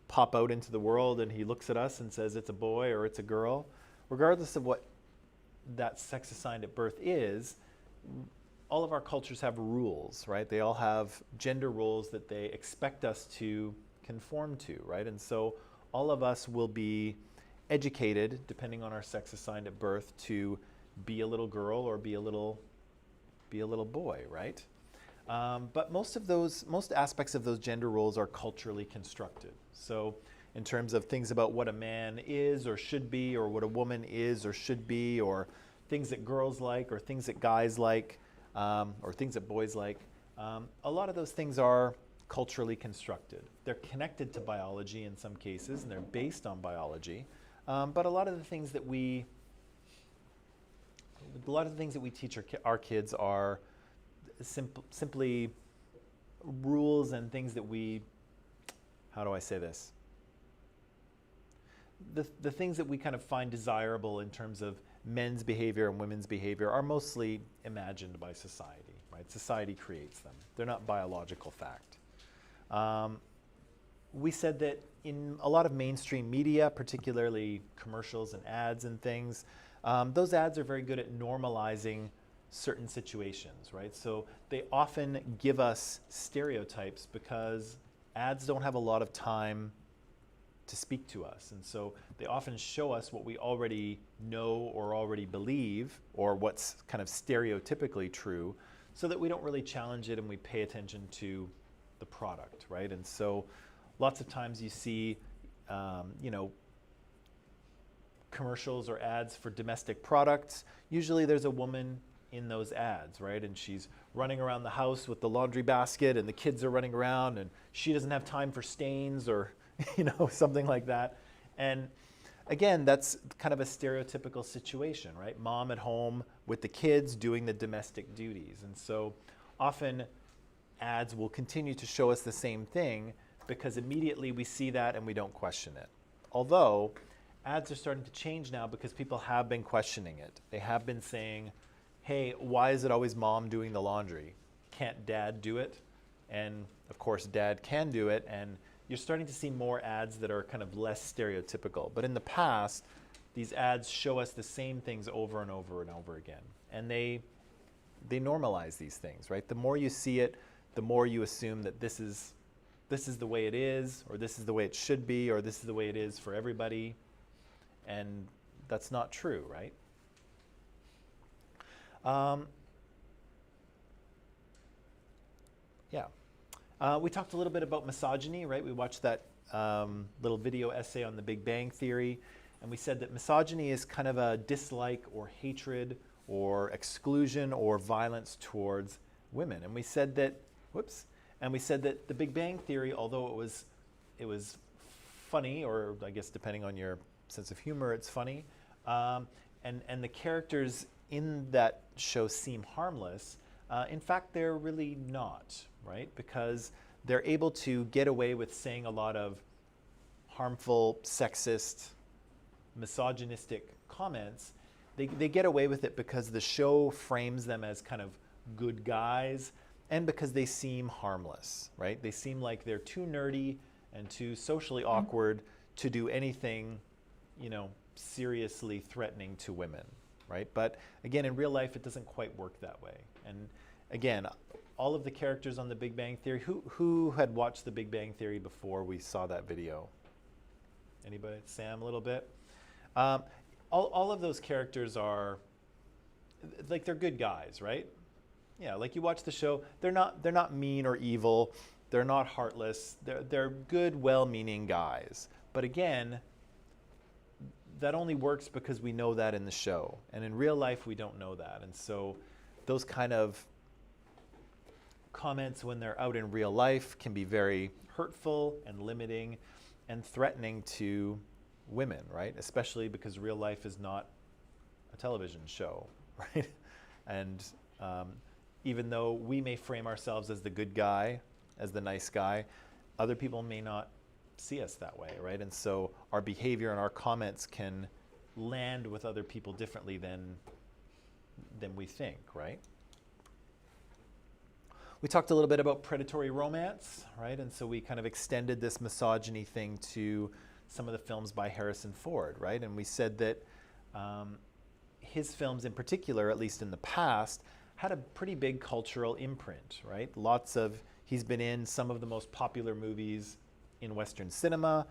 pop out into the world and he looks at us and says it's a boy or it's a girl, regardless of what that sex assigned at birth is, all of our cultures have rules, right? They all have gender roles that they expect us to conform to, right? And so all of us will be educated, depending on our sex assigned at birth, to be a little girl or be a little boy, right? But most aspects of those gender roles are culturally constructed. So in terms of things about what a man is or should be, or what a woman is or should be, or things that girls like or things that guys like, or things that boys like, a lot of those things are culturally constructed. They're connected to biology in some cases, and they're based on biology. But a lot of the things that we teach our kids are simply rules and things that we, how do I say this? The things that we kind of find desirable in terms of men's behavior and women's behavior are mostly imagined by society, right? Society creates them. They're not biological fact. We said that in a lot of mainstream media, particularly commercials and ads and things, those ads are very good at normalizing certain situations, right? So they often give us stereotypes because ads don't have a lot of time to speak to us. And so they often show us what we already know or already believe, or what's kind of stereotypically true, so that we don't really challenge it and we pay attention to the product, right? And so lots of times you see, commercials or ads for domestic products. Usually there's a woman in those ads, right? And she's running around the house with the laundry basket and the kids are running around and she doesn't have time for stains or, something like that. And again, that's kind of a stereotypical situation, right? Mom at home with the kids doing the domestic duties. And so often ads will continue to show us the same thing because immediately we see that and we don't question it. Although ads are starting to change now because people have been questioning it. They have been saying, hey, why is it always mom doing the laundry? Can't dad do it? And of course, dad can do it. And you're starting to see more ads that are kind of less stereotypical. But in the past, these ads show us the same things over and over and over again. And they normalize these things, right? The more you see it, the more you assume that this is the way it is, or this is the way it should be, or this is the way it is for everybody. And that's not true, right? We talked a little bit about misogyny, right? We watched that little video essay on the Big Bang Theory, and we said that misogyny is kind of a dislike or hatred or exclusion or violence towards women. And we said that, the Big Bang Theory, although it was funny, or I guess depending on your sense of humor, it's funny, and the characters in that show seem harmless. In fact, they're really not, right? Because they're able to get away with saying a lot of harmful, sexist, misogynistic comments. They get away with it because the show frames them as kind of good guys, and because they seem harmless, right? They seem like they're too nerdy and too socially awkward to do anything, seriously threatening to women, right? But again, in real life, it doesn't quite work that way. And again, all of the characters on the Big Bang Theory, who had watched the Big Bang Theory before we saw that video? Anybody? Sam, a little bit? All of those characters are, like, they're good guys, right? Yeah, like you watch the show, they're not mean or evil, they're not heartless, they're good, well-meaning guys. But again, that only works because we know that in the show. And in real life, we don't know that. And so those kind of comments when they're out in real life can be very hurtful and limiting and threatening to women, right? Especially because real life is not a television show, right? And even though we may frame ourselves as the good guy, as the nice guy, other people may not see us that way, right? And so our behavior and our comments can land with other people differently than we think, right? We talked a little bit about predatory romance, right? And so we kind of extended this misogyny thing to some of the films by Harrison Ford, right? And we said that his films in particular, at least in the past, had a pretty big cultural imprint, right? He's been in some of the most popular movies in Western cinema.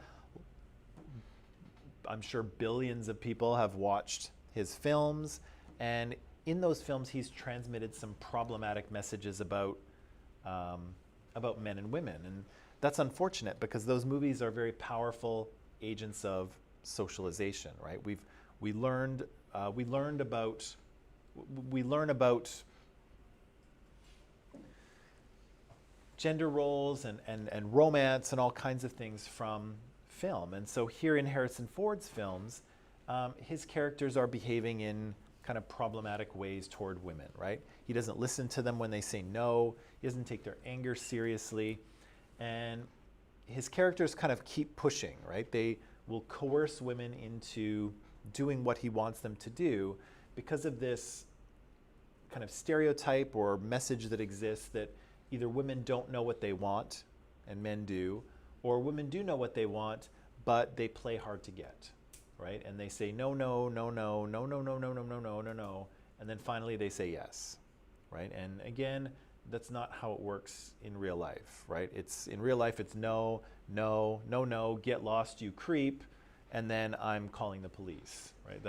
I'm sure billions of people have watched his films, and in those films he's transmitted some problematic messages about men and women, and that's unfortunate because those movies are very powerful agents of socialization, right? We learn about gender roles and romance and all kinds of things from film. And so here in Harrison Ford's films, his characters are behaving in kind of problematic ways toward women, right? He doesn't listen to them when they say no. He doesn't take their anger seriously. And his characters kind of keep pushing, right? They will coerce women into doing what he wants them to do because of this kind of stereotype or message that exists that either women don't know what they want and men do, or women do know what they want, but they play hard to get, right? And they say no, no, no, no, no, no, no, no, no, no, no, no, no, and then finally they say yes, right? And again, that's not how it works in real life, right? In real life, it's no, no, no, no, get lost, you creep, and then I'm calling the police, right?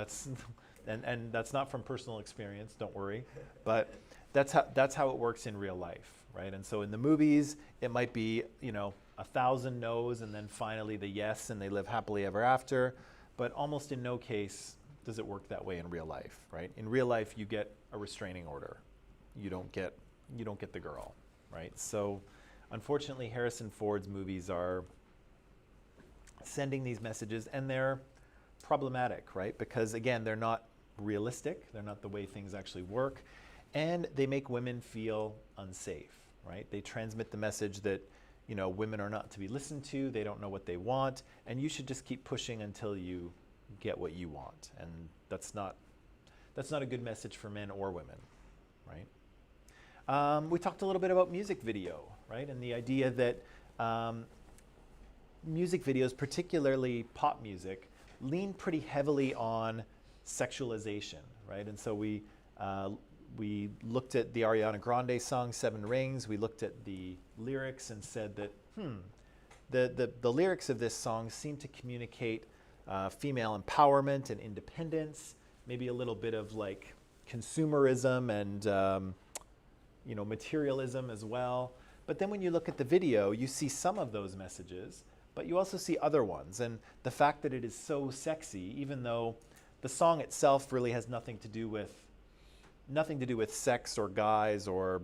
And that's not from personal experience, don't worry, but that's how it works in real life, right? And so in the movies, it might be 1,000 no's and then finally the yes, and they live happily ever after. But almost in no case does it work that way in real life, right? In real life, you get a restraining order. You don't get the girl, right? So unfortunately, Harrison Ford's movies are sending these messages, and they're problematic, right? Because again, they're not realistic. They're not the way things actually work. And they make women feel unsafe, right? They transmit the message that, women are not to be listened to, they don't know what they want, and you should just keep pushing until you get what you want. And that's not a good message for men or women, right? We talked a little bit about music video, right? And the idea that music videos, particularly pop music, lean pretty heavily on sexualization, right? And so we looked at the Ariana Grande song, Seven Rings. We looked at the lyrics and said that, the lyrics of this song seem to communicate female empowerment and independence, maybe a little bit of like consumerism and materialism as well. But then when you look at the video, you see some of those messages, but you also see other ones. And the fact that it is so sexy, even though the song itself really has nothing to do with sex or guys or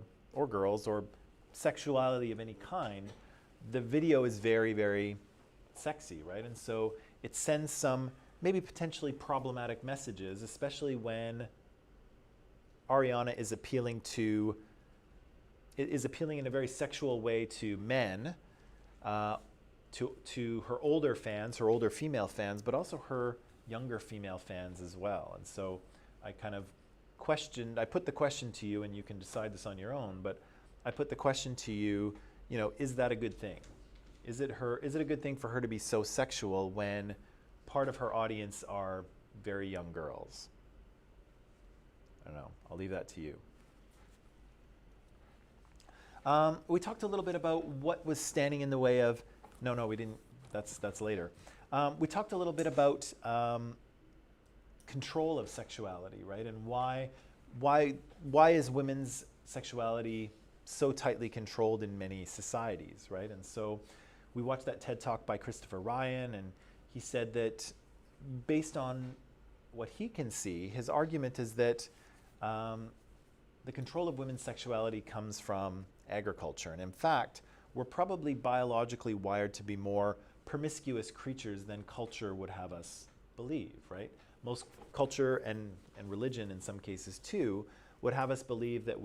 girls or sexuality of any kind, the video is very, very sexy, right? And so it sends some maybe potentially problematic messages, especially when Ariana is appealing in a very sexual way to men, to her older fans, her older female fans, but also her younger female fans as well. And so I put the question to you, and you can decide this on your own, but I put the question to you, is that a good thing? Is it a good thing for her to be so sexual when part of her audience are very young girls? I don't know. I'll leave that to you. We talked a little bit about what was standing in the way of. No, we didn't. That's later. We talked a little bit about control of sexuality, right? And why is women's sexuality so tightly controlled in many societies, right? And so we watched that TED Talk by Christopher Ryan, and he said that based on what he can see, his argument is that the control of women's sexuality comes from agriculture. And in fact, we're probably biologically wired to be more promiscuous creatures than culture would have us believe, right? Most culture and religion in some cases too would have us believe that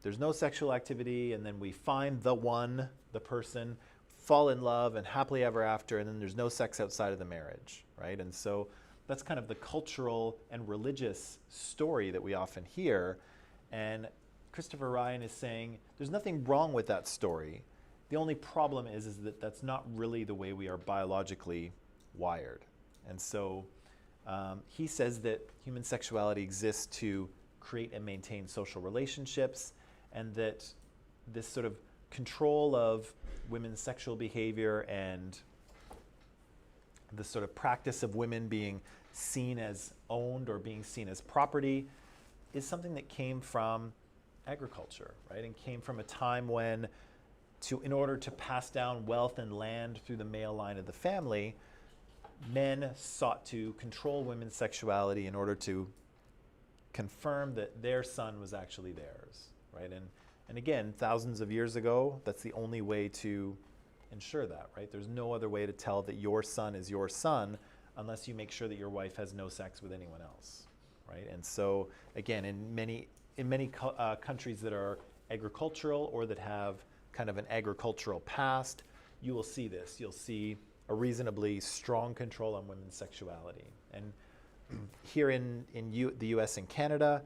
there's no sexual activity, and then we find the person, fall in love and happily ever after, and then there's no sex outside of the marriage, right? And so that's kind of the cultural and religious story that we often hear. And Christopher Ryan is saying there's nothing wrong with that story. The only problem is that that's not really the way we are biologically wired. And so he says that human sexuality exists to create and maintain social relationships, and that this sort of control of women's sexual behavior and the sort of practice of women being seen as owned or being seen as property is something that came from agriculture, right? And came from a time when, in order to pass down wealth and land through the male line of the family, men sought to control women's sexuality in order to confirm that their son was actually theirs, right? And again, thousands of years ago, that's the only way to ensure that, right? There's no other way to tell that your son is your son unless you make sure that your wife has no sex with anyone else, right? And so, again, in many countries that are agricultural or that have kind of an agricultural past, you will see this. You'll see a reasonably strong control on women's sexuality. And here in the US and Canada,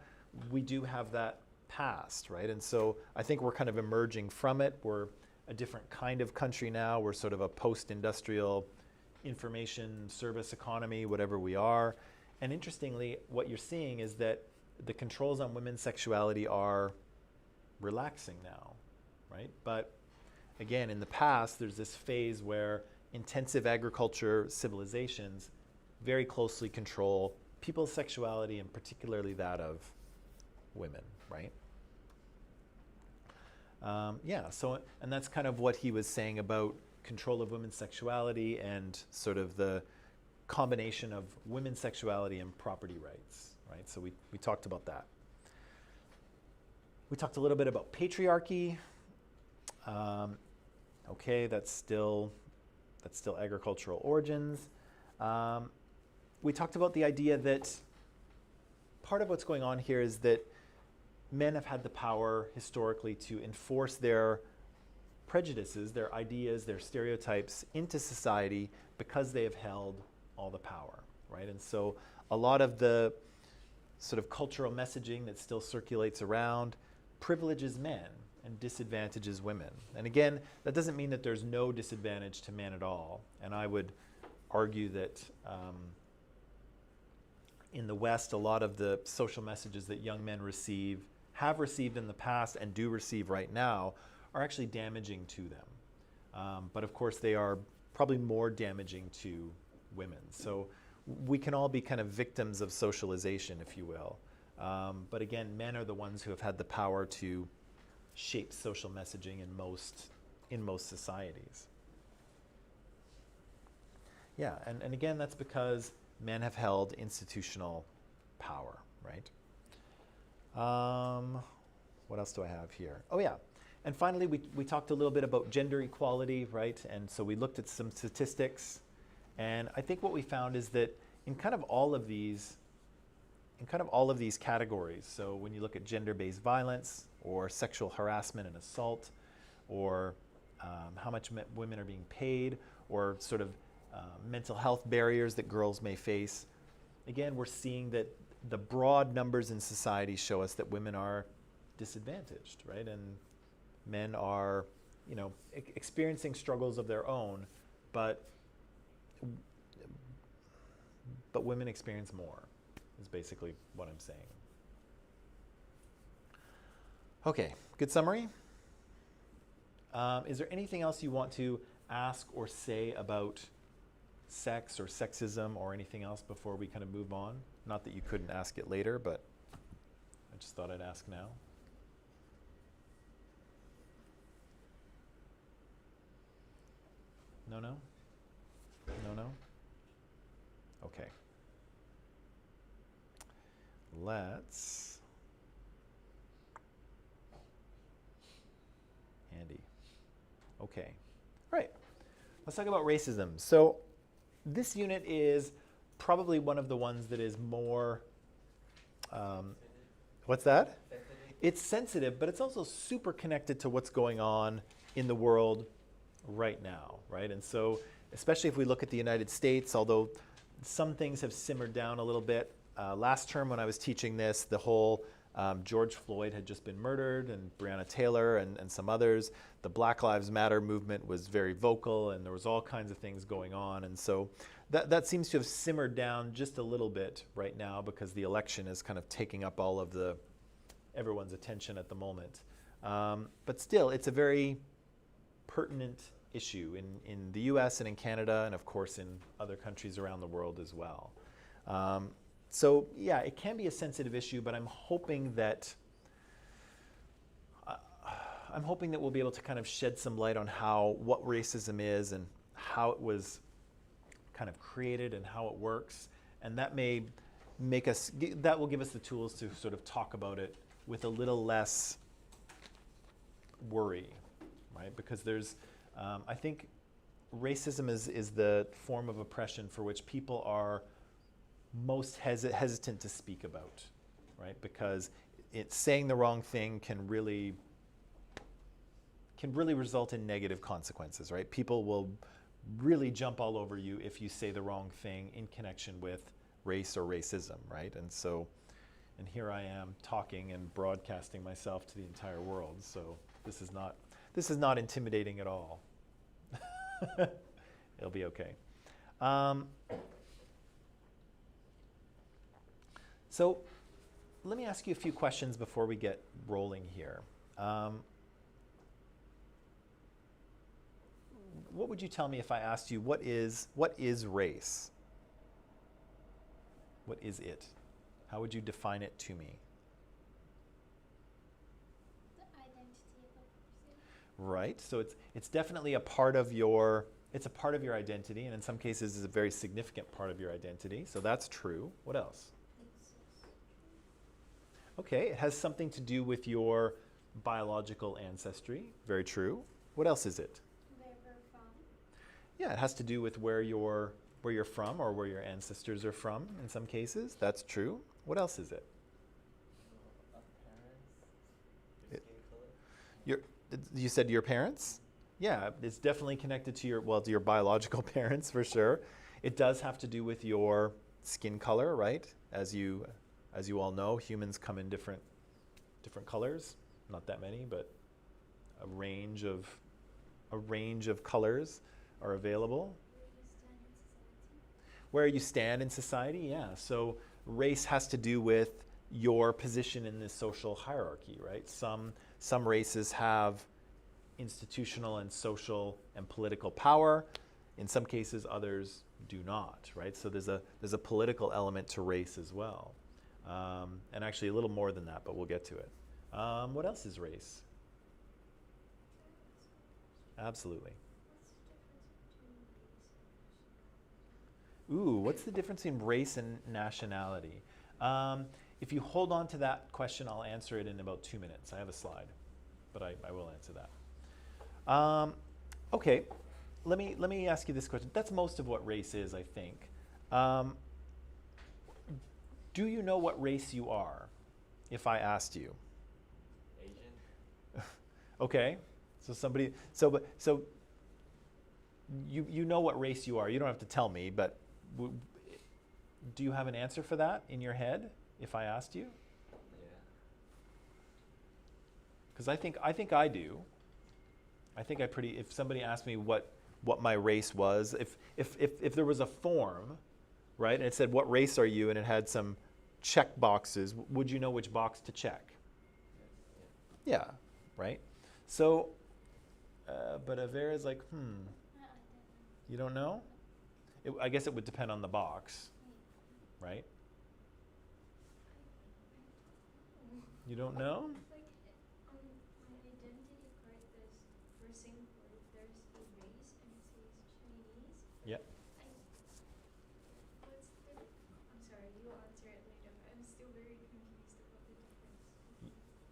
we do have that past, right? And so I think we're kind of emerging from it. We're a different kind of country now. We're sort of a post-industrial information service economy, whatever we are. And interestingly, what you're seeing is that the controls on women's sexuality are relaxing now, right? But again, in the past, there's this phase where intensive agriculture civilizations very closely control people's sexuality, and particularly that of women, right? And that's kind of what he was saying about control of women's sexuality and sort of the combination of women's sexuality and property rights, right? So we talked about that. We talked a little bit about patriarchy. Okay, that's still agricultural origins. We talked about the idea that part of what's going on here is that men have had the power historically to enforce their prejudices, their ideas, their stereotypes into society because they have held all the power, right? And so a lot of the sort of cultural messaging that still circulates around privileges men and disadvantages women. And again, that doesn't mean that there's no disadvantage to men at all. And I would argue that in the West, a lot of the social messages that young men have received in the past and do receive right now are actually damaging to them. But of course, they are probably more damaging to women. So we can all be kind of victims of socialization, if you will. But again, men are the ones who have had the power to shape social messaging in most societies. Yeah, and again, that's because men have held institutional power, right? What else do I have here? Oh yeah, and finally, we talked a little bit about gender equality, right? And so we looked at some statistics, and I think what we found is that in kind of all of these categories, so when you look at gender-based violence or sexual harassment and assault, or how much women are being paid, or sort of mental health barriers that girls may face, again, we're seeing that the broad numbers in society show us that women are disadvantaged, right? And men are, experiencing struggles of their own, but women experience more, is basically what I'm saying. Okay, good summary. Is there anything else you want to ask or say about sex or sexism or anything else before we kind of move on? Not that you couldn't ask it later, but I just thought I'd ask now. No? No? Okay. Let's... Handy. Okay. All right. Let's talk about racism. So this unit is probably one of the ones that is more... what's that? It's sensitive, but it's also super connected to what's going on in the world right now, right? And so, especially if we look at the United States, although some things have simmered down a little bit. Last term when I was teaching this, the whole George Floyd had just been murdered, and Breonna Taylor and some others. The Black Lives Matter movement was very vocal, and there was all kinds of things going on. And so that seems to have simmered down just a little bit right now because the election is kind of taking up all of everyone's attention at the moment. But still, it's a very pertinent issue in the US and in Canada, and of course in other countries around the world as well. So yeah, it can be a sensitive issue, but I'm hoping that we'll be able to kind of shed some light on what racism is and how it was kind of created and how it works, and that will give us the tools to sort of talk about it with a little less worry, right? Because I think racism is the form of oppression for which people are most hesitant to speak about, right? Because saying the wrong thing can really result in negative consequences, right? People will really jump all over you if you say the wrong thing in connection with race or racism, right? And so, and here I am talking and broadcasting myself to the entire world. So this is not intimidating at all. It'll be okay. So let me ask you a few questions before we get rolling here. What would you tell me if I asked you what is race? What is it? How would you define it to me? The identity of a person. Right. So it's definitely a part of your identity, and in some cases is a very significant part of your identity. So that's true. What else? Okay, it has something to do with your biological ancestry. Very true. What else is it? Where we're from. Yeah, it has to do with where you're from or where your ancestors are from in some cases. That's true. What else is it? Parents, your skin color. You said your parents? Yeah, it's definitely connected to your, well, to your biological parents for sure. It does have to do with your skin color, right? As you all know, humans come in different colors. Not that many, but a range of colors are available. Where do you stand in society? Where you stand in society, yeah. So race has to do with your position in this social hierarchy, right? Some races have institutional and social and political power. In some cases, others do not, right? So there's a political element to race as well, and actually a little more than that, but we'll get to it. What else is race? Absolutely. What's the difference between race and nationality? If you hold on to that question, I'll answer it in about 2 minutes. I have a slide, but I will answer that. Okay, let me ask you this question. That's most of what race is, I think. Do you know what race you are, if I asked you? Asian. Okay, so you know what race you are. You don't have to tell me, but do you have an answer for that in your head if I asked you? Yeah. Because I think I do. I think if somebody asked me what my race was, if there was a form, right, and it said what race are you, and it had some check boxes, would you know which box to check? Yeah, right. So, but Avera's like, I don't know. you don't know? I guess it would depend on the box, right? You don't know? Like on my identity card, for Singapore, there's a race and it says Chinese. Yeah. I'm sorry, you answer it later. I'm still very confused about the difference.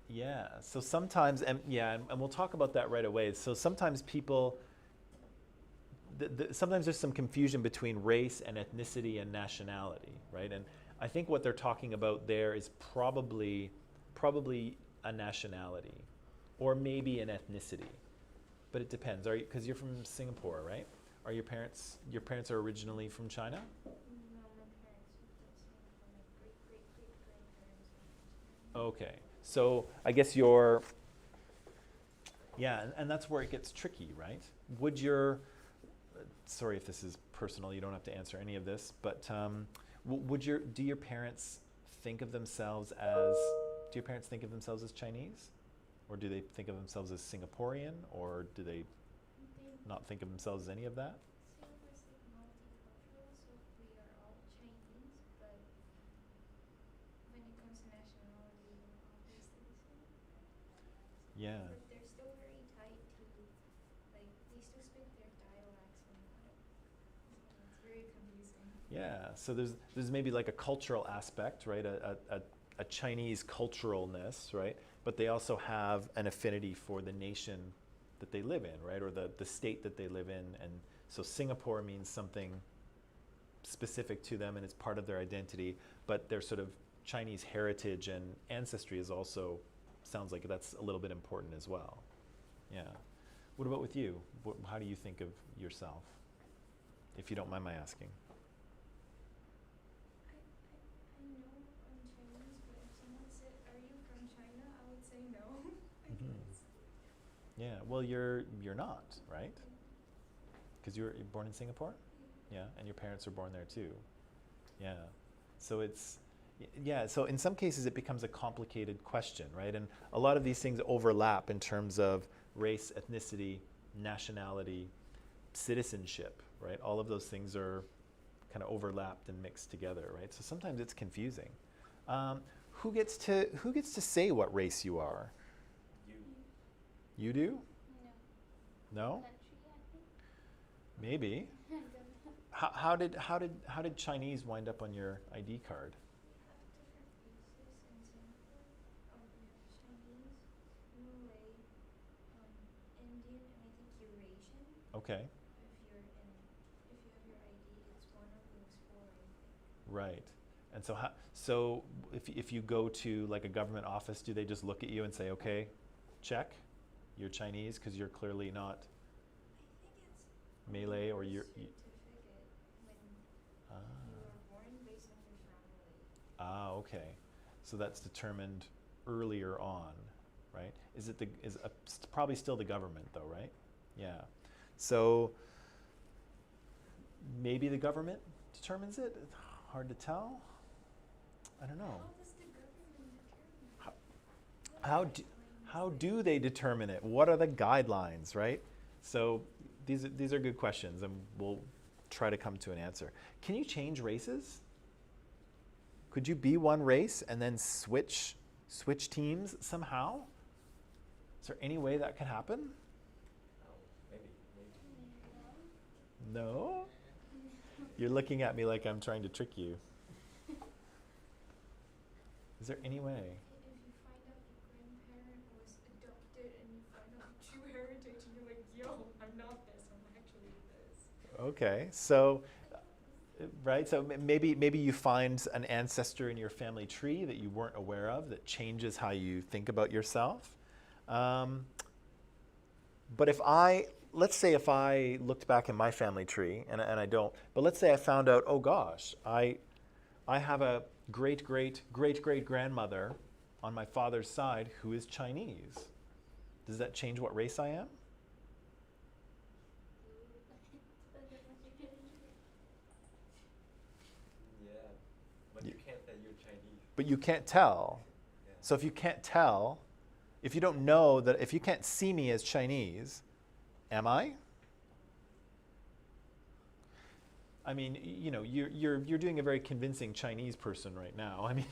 Yeah. So sometimes, and we'll talk about that right away. So sometimes people, sometimes there's some confusion between race and ethnicity and nationality, right? And I think what they're talking about there is probably a nationality, or maybe an ethnicity, but it depends. Because you're from Singapore, right? Are your parents are originally from China? No, my parents were from Singapore. My great-great-great-grandparents were from China. Okay. So I guess and that's where it gets tricky, right? Would your, sorry if this is personal, you don't have to answer any of this, but do your parents think of themselves as Chinese? Or do they think of themselves as Singaporean? Or do they not think of themselves as any of that? Singapore's like multicultural, so we are all Chinese, but when it comes to nationality, we're obviously the same. Yeah. But they're still very tied to, like, they still speak their dialects and all. It's very confusing. Yeah, so there's maybe like a cultural aspect, right? A Chinese culturalness, right? But they also have an affinity for the nation that they live in, right? Or the state that they live in. And so Singapore means something specific to them and it's part of their identity, but their sort of Chinese heritage and ancestry is also, sounds like that's a little bit important as well. Yeah. What about with you? How do you think of yourself? If you don't mind my asking. I know I'm Chinese, but if someone said, "Are you from China?" I would say no. I guess. Yeah, well, you're not, right? Because you're born in Singapore? Yeah, and your parents were born there too. Yeah. So so in some cases it becomes a complicated question, right? And a lot of these things overlap in terms of race, ethnicity, nationality, citizenship, right? All of those things are kind of overlapped and mixed together, right? So sometimes it's confusing. Who gets to say what race you are? You. You do? No. No? Country, I think. Maybe. I don't know. How did Chinese wind up on your ID card? We have different races in Singapore. We have Chinese, Malay, Indian, and I think Eurasian. Okay. If you have your ID, it's one of those four, I think. Right. And so if you go to like a government office, do they just look at you and say, okay, check, you're Chinese, because you're clearly not Malay or your your. certificate when Ah. you were born based on your family. Okay. So that's determined earlier on, right? Is it probably still the government though, right? Yeah. So maybe the government determines it. It's hard to tell. I don't know. How does the government determine? How do, how do they determine it? What are the guidelines, right? So these are good questions, and we'll try to come to an answer. Can you change races? Could you be one race and then switch teams somehow? Is there any way that could happen? Oh, maybe. No? You're looking at me like I'm trying to trick you. Is there any way? If you find out your grandparent was adopted and you find out the true heritage and you're like, yo, I'm not this, I'm actually this. Okay, so, right, so maybe you find an ancestor in your family tree that you weren't aware of that changes how you think about yourself. But let's say if I looked back in my family tree, and I don't, but let's say I found out, oh gosh, I have a great-great-great-great-grandmother on my father's side who is Chinese. Does that change what race I am? Yeah, but you can't say you're Chinese. But you can't tell. Yeah. So if you can't tell, if you don't know that, if you can't see me as Chinese, am I? I mean, you're doing a very convincing Chinese person right now. I mean,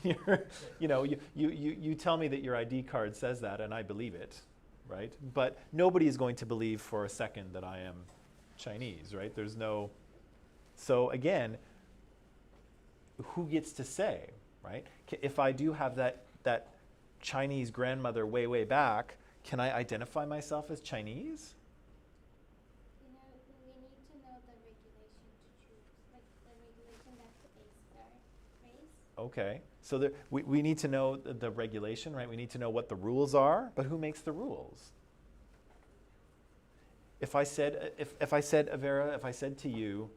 you tell me that your ID card says that, and I believe it, right? But nobody is going to believe for a second that I am Chinese, right? There's no. So again, who gets to say, right? If I do have that Chinese grandmother way back, can I identify myself as Chinese? We need to know the regulation to choose, like the regulation that based our race. Okay, so we need to know the regulation, right? We need to know what the rules are, but who makes the rules? If I said, Avera, if I said to you,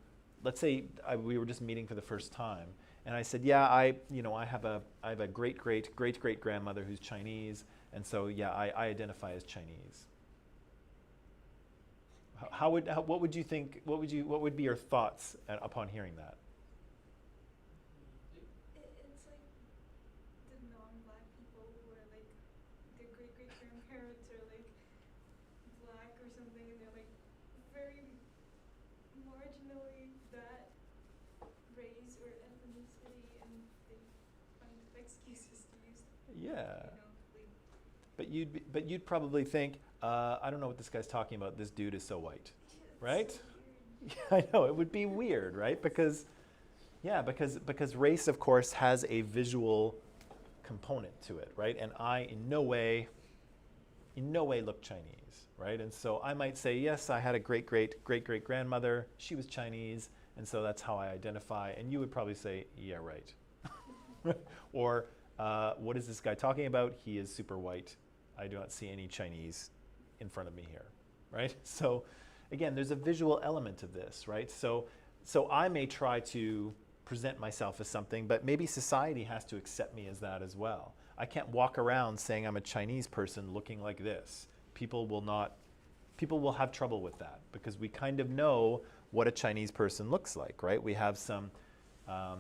let's say we were just meeting for the first time, and I said, yeah, I have a great grandmother who's Chinese, and so yeah, I identify as Chinese. What would you think? What would be your thoughts upon hearing that? It's like the non-black people who are like, their great-great-grandparents are like black or something, and they're like very marginally that race or ethnicity, and they find excuses to use, Yeah. like, But you'd probably think, I don't know what this guy's talking about. This dude is so white, right? so weird. Yeah, I know, it would be weird, right? Because race, of course, has a visual component to it, right? And I, in no way look Chinese, right? And so I might say, yes, I had a great-great-great-great-grandmother. She was Chinese, and so that's how I identify. And you would probably say, yeah, right. Or, what is this guy talking about? He is super white. I do not see any Chinese in front of me here, right? So again, there's a visual element of this, right? So I may try to present myself as something, but maybe society has to accept me as that as well. I can't walk around saying I'm a Chinese person looking like this. People will have trouble with that because we kind of know what a Chinese person looks like, right? We have some, I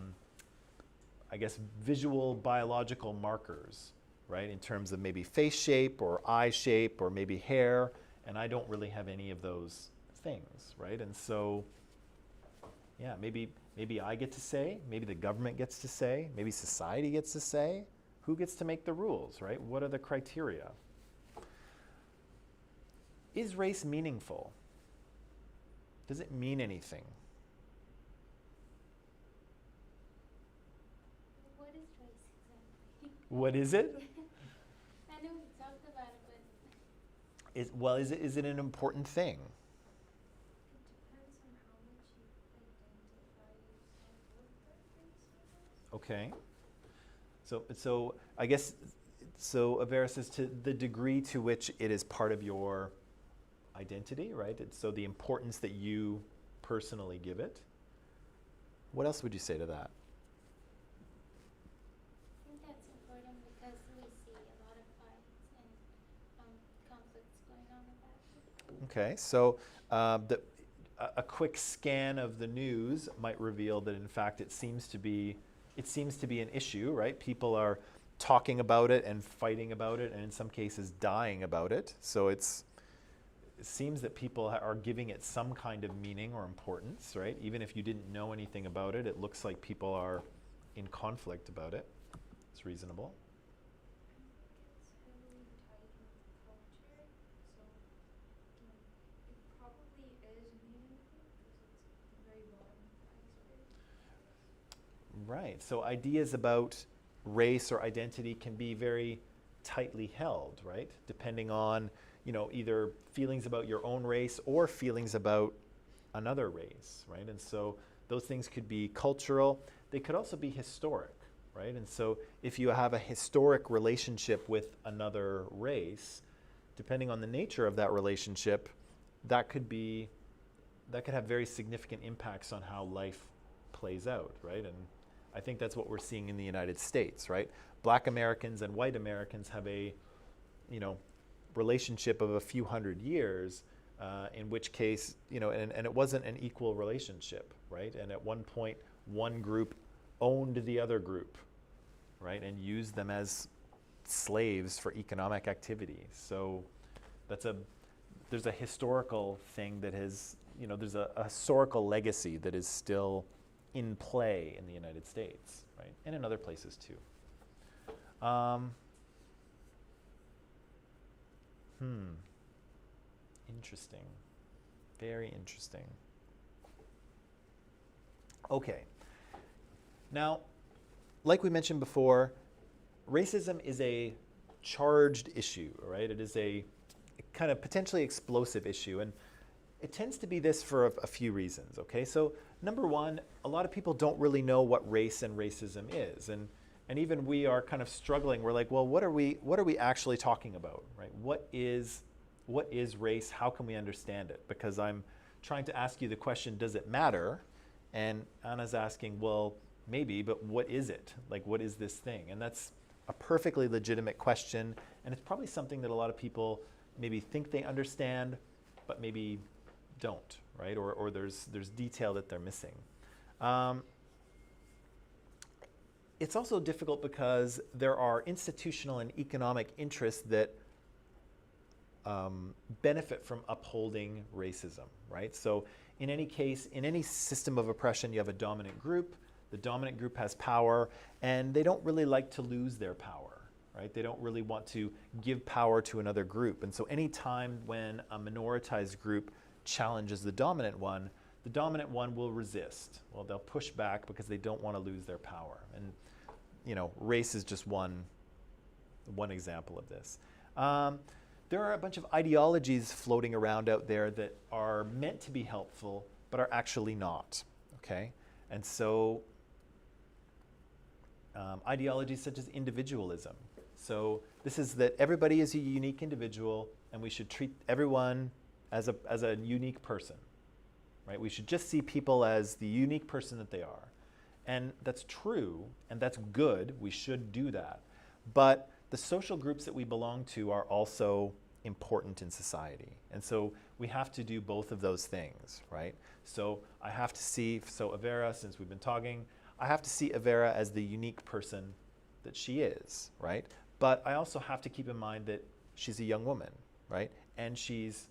guess, visual biological markers, right? In terms of maybe face shape or eye shape or maybe hair, and I don't really have any of those things, right? And so, yeah, maybe I get to say, maybe the government gets to say, maybe society gets to say. Who gets to make the rules, right? What are the criteria? Is race meaningful? Does it mean anything? What is race exactly? What is it? I know we talked about it, but Is it an important thing? It depends on how much you identify yourself with that race, I guess. Okay. So I guess, so Avera says to the degree to which it is part of your identity, right? So the importance that you personally give it. What else would you say to that? I think that's important because we see a lot of fights and conflicts going on about it. Okay, so a quick scan of the news might reveal that in fact it seems to be an issue, right? People are talking about it and fighting about it, and in some cases dying about it. So it seems that people are giving it some kind of meaning or importance, right? Even if you didn't know anything about it, it looks like people are in conflict about it. It's reasonable. It's heavily tied with culture, so it probably is meaningful because it's very modernized. Right. So ideas about race or identity can be very tightly held, right? Depending on, either feelings about your own race or feelings about another race, right? And so those things could be cultural. They could also be historic, right? And so if you have a historic relationship with another race, depending on the nature of that relationship, that could have very significant impacts on how life plays out, right? And I think that's what we're seeing in the United States, right? Black Americans and white Americans have a, relationship of a few hundred years, in which case, and it wasn't an equal relationship, right? And at one point, one group owned the other group, right? And used them as slaves for economic activity. So there's a historical thing that has, there's a historical legacy that is still in play in the United States, right? And in other places too. Interesting. Very interesting. Okay. Now, like we mentioned before, racism is a charged issue, right? It is a kind of potentially explosive issue, and it tends to be this for a few reasons, okay? So number one, a lot of people don't really know what race and racism is, and even we are kind of struggling. We're like, well, what are we actually talking about, right? What is race? How can we understand it? Because I'm trying to ask you the question, does it matter? And Anna's asking, well, maybe, but what is it? Like, what is this thing? And that's a perfectly legitimate question, and it's probably something that a lot of people maybe think they understand, but maybe don't, right? Or there's detail that they're missing. It's also difficult because there are institutional and economic interests that benefit from upholding racism, right? So in any case, in any system of oppression, you have a dominant group. The dominant group has power, and they don't really like to lose their power, right? They don't really want to give power to another group. And so any time when a minoritized group challenges the dominant one will resist. Well, they'll push back because they don't want to lose their power. And, race is just one example of this. There are a bunch of ideologies floating around out there that are meant to be helpful, but are actually not, okay? And so ideologies such as individualism. So this is that everybody is a unique individual, and we should treat everyone as a unique person, right? We should just see people as the unique person that they are. And that's true, and that's good. We should do that. But the social groups that we belong to are also important in society. And so we have to do both of those things, right? So I have to see, Avera, since we've been talking, I have to see Avera as the unique person that she is, right? But I also have to keep in mind that she's a young woman, right? And she's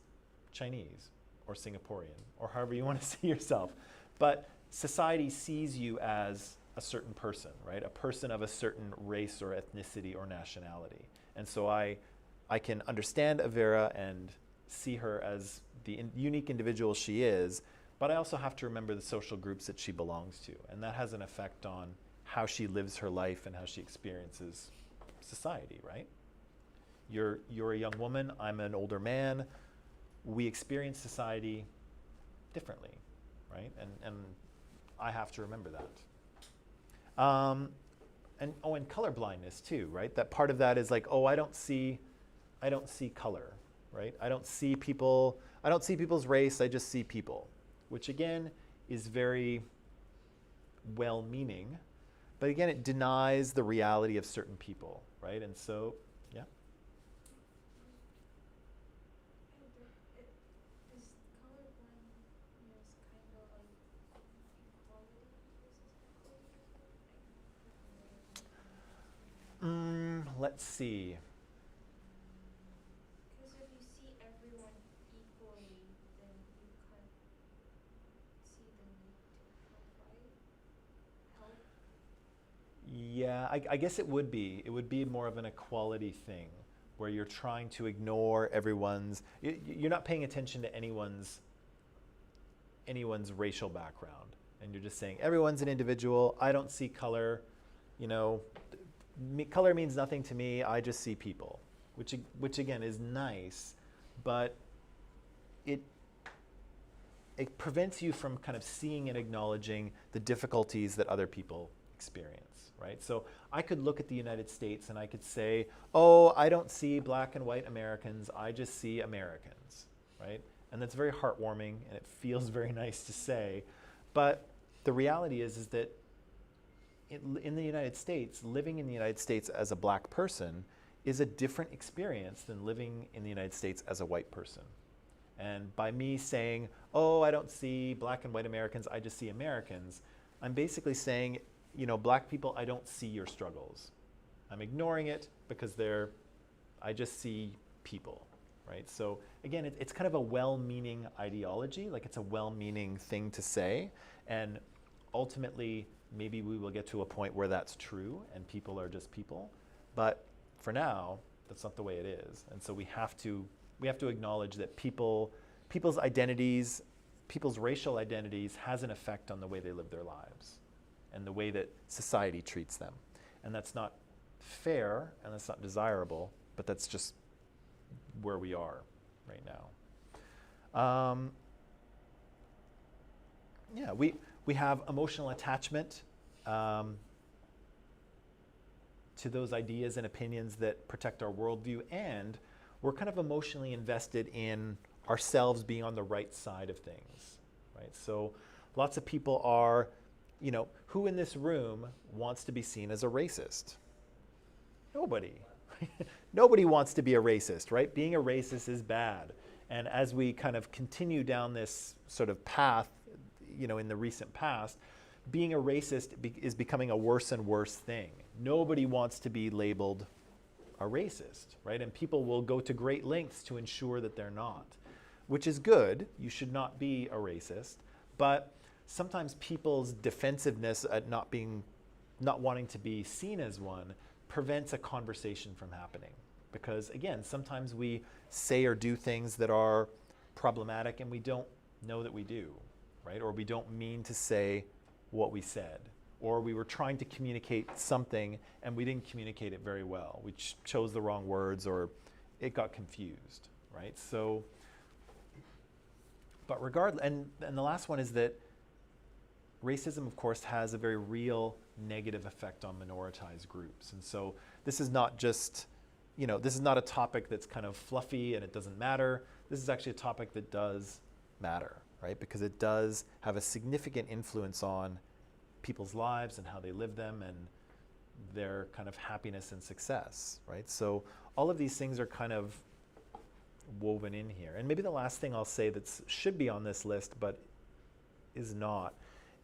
Chinese or Singaporean or however you want to see yourself. But society sees you as a certain person, right? A person of a certain race or ethnicity or nationality. And so I can understand Avera and see her as the unique individual she is, but I also have to remember the social groups that she belongs to. And that has an effect on how she lives her life and how she experiences society, right? You're a young woman, I'm an older man. We experience society differently, right? And I have to remember that. And color blindness too, right? That part of that is like, I don't see color, right? I don't see people's race, I just see people. which again is very well-meaning, but again, it denies the reality of certain people, right? And so, yeah. Is colorblindness kind of like equality versus equality? Let's see. Because if you see everyone equally, then you can't see the need to help. Yeah, I guess it would be. It would be more of an equality thing where you're trying to ignore everyone's, you're not paying attention to anyone's racial background. And you're just saying, everyone's an individual. I don't see color. You know, color means nothing to me. I just see people, which again is nice, but it prevents you from kind of seeing and acknowledging the difficulties that other people experience, right? So I could look at the United States and I could say, oh, I don't see black and white Americans, I just see Americans, right? And that's very heartwarming and it feels very nice to say, but the reality is that in the United States, living in the United States as a black person is a different experience than living in the United States as a white person. And by me saying, oh, I don't see black and white Americans, I just see Americans, I'm basically saying, you know, black people, I don't see your struggles. I'm ignoring it because I just see people, right? So again, it's kind of a well-meaning ideology, like it's a well-meaning thing to say. And ultimately, maybe we will get to a point where that's true and people are just people. But for now, that's not the way it is. And so we have to acknowledge that people's identities, people's racial identities has an effect on the way they live their lives and the way that society treats them. And that's not fair and that's not desirable, but that's just where we are right now. Yeah, we have emotional attachment to those ideas and opinions that protect our worldview, and we're kind of emotionally invested in ourselves being on the right side of things, right? So lots of people are, you know, who in this room wants to be seen as a racist? Nobody. Nobody wants to be a racist, right? Being a racist is bad. And as we kind of continue down this sort of path, you know, in the recent past, being a racist is becoming a worse and worse thing. Nobody wants to be labeled a racist, right? And people will go to great lengths to ensure that they're not, which is good. You should not be a racist, but sometimes people's defensiveness at not wanting to be seen as one prevents a conversation from happening. Because again, sometimes we say or do things that are problematic and we don't know that we do, right? Or we don't mean to say what we said. Or we were trying to communicate something and we didn't communicate it very well. We chose the wrong words or it got confused, right? So, but regardless, and the last one is that racism, of course, has a very real negative effect on minoritized groups. And so this is not just, you know, this is not a topic that's kind of fluffy and it doesn't matter. This is actually a topic that does matter, right? Because it does have a significant influence on people's lives and how they live them and their kind of happiness and success, right? So all of these things are kind of woven in here. And maybe the last thing I'll say that should be on this list but is not,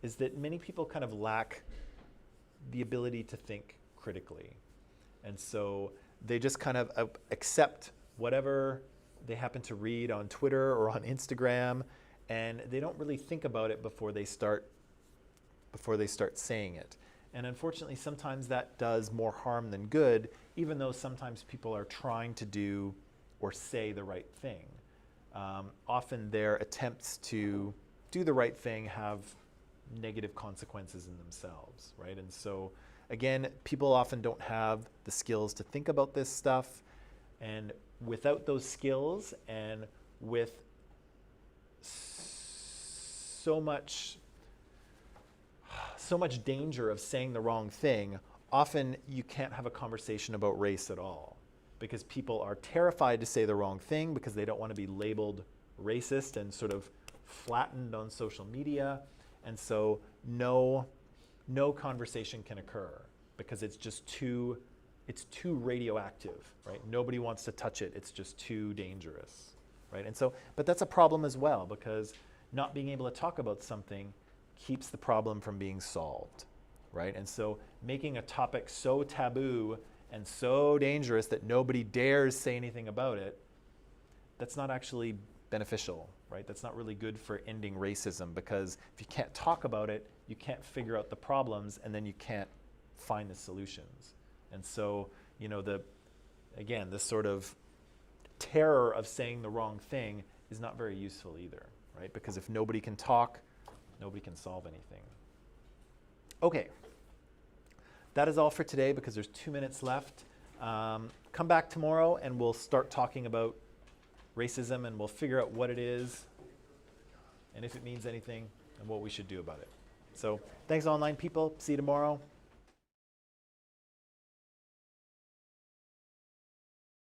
is that many people kind of lack the ability to think critically. And so they just kind of accept whatever they happen to read on Twitter or on Instagram, and they don't really think about it before they start saying it. And unfortunately, sometimes that does more harm than good, even though sometimes people are trying to do or say the right thing. Often their attempts to do the right thing have negative consequences in themselves, right? And so, again, people often don't have the skills to think about this stuff. And without those skills and with so much danger of saying the wrong thing, often you can't have a conversation about race at all because people are terrified to say the wrong thing because they don't want to be labeled racist and sort of flattened on social media, and so no conversation can occur because it's just too radioactive, right? Nobody wants to touch it. It's just too dangerous, right? And so, but that's a problem as well, because not being able to talk about something keeps the problem from being solved, right? And so making a topic so taboo and so dangerous that nobody dares say anything about it, that's not actually beneficial, right? That's not really good for ending racism, because if you can't talk about it, you can't figure out the problems, and then you can't find the solutions. And so, you know, again, this sort of terror of saying the wrong thing is not very useful either, right? Because if nobody can talk, nobody can solve anything. Okay. That is all for today, because there's 2 minutes left. Come back tomorrow and we'll start talking about racism, and we'll figure out what it is and if it means anything and what we should do about it. So thanks, online people. See you tomorrow.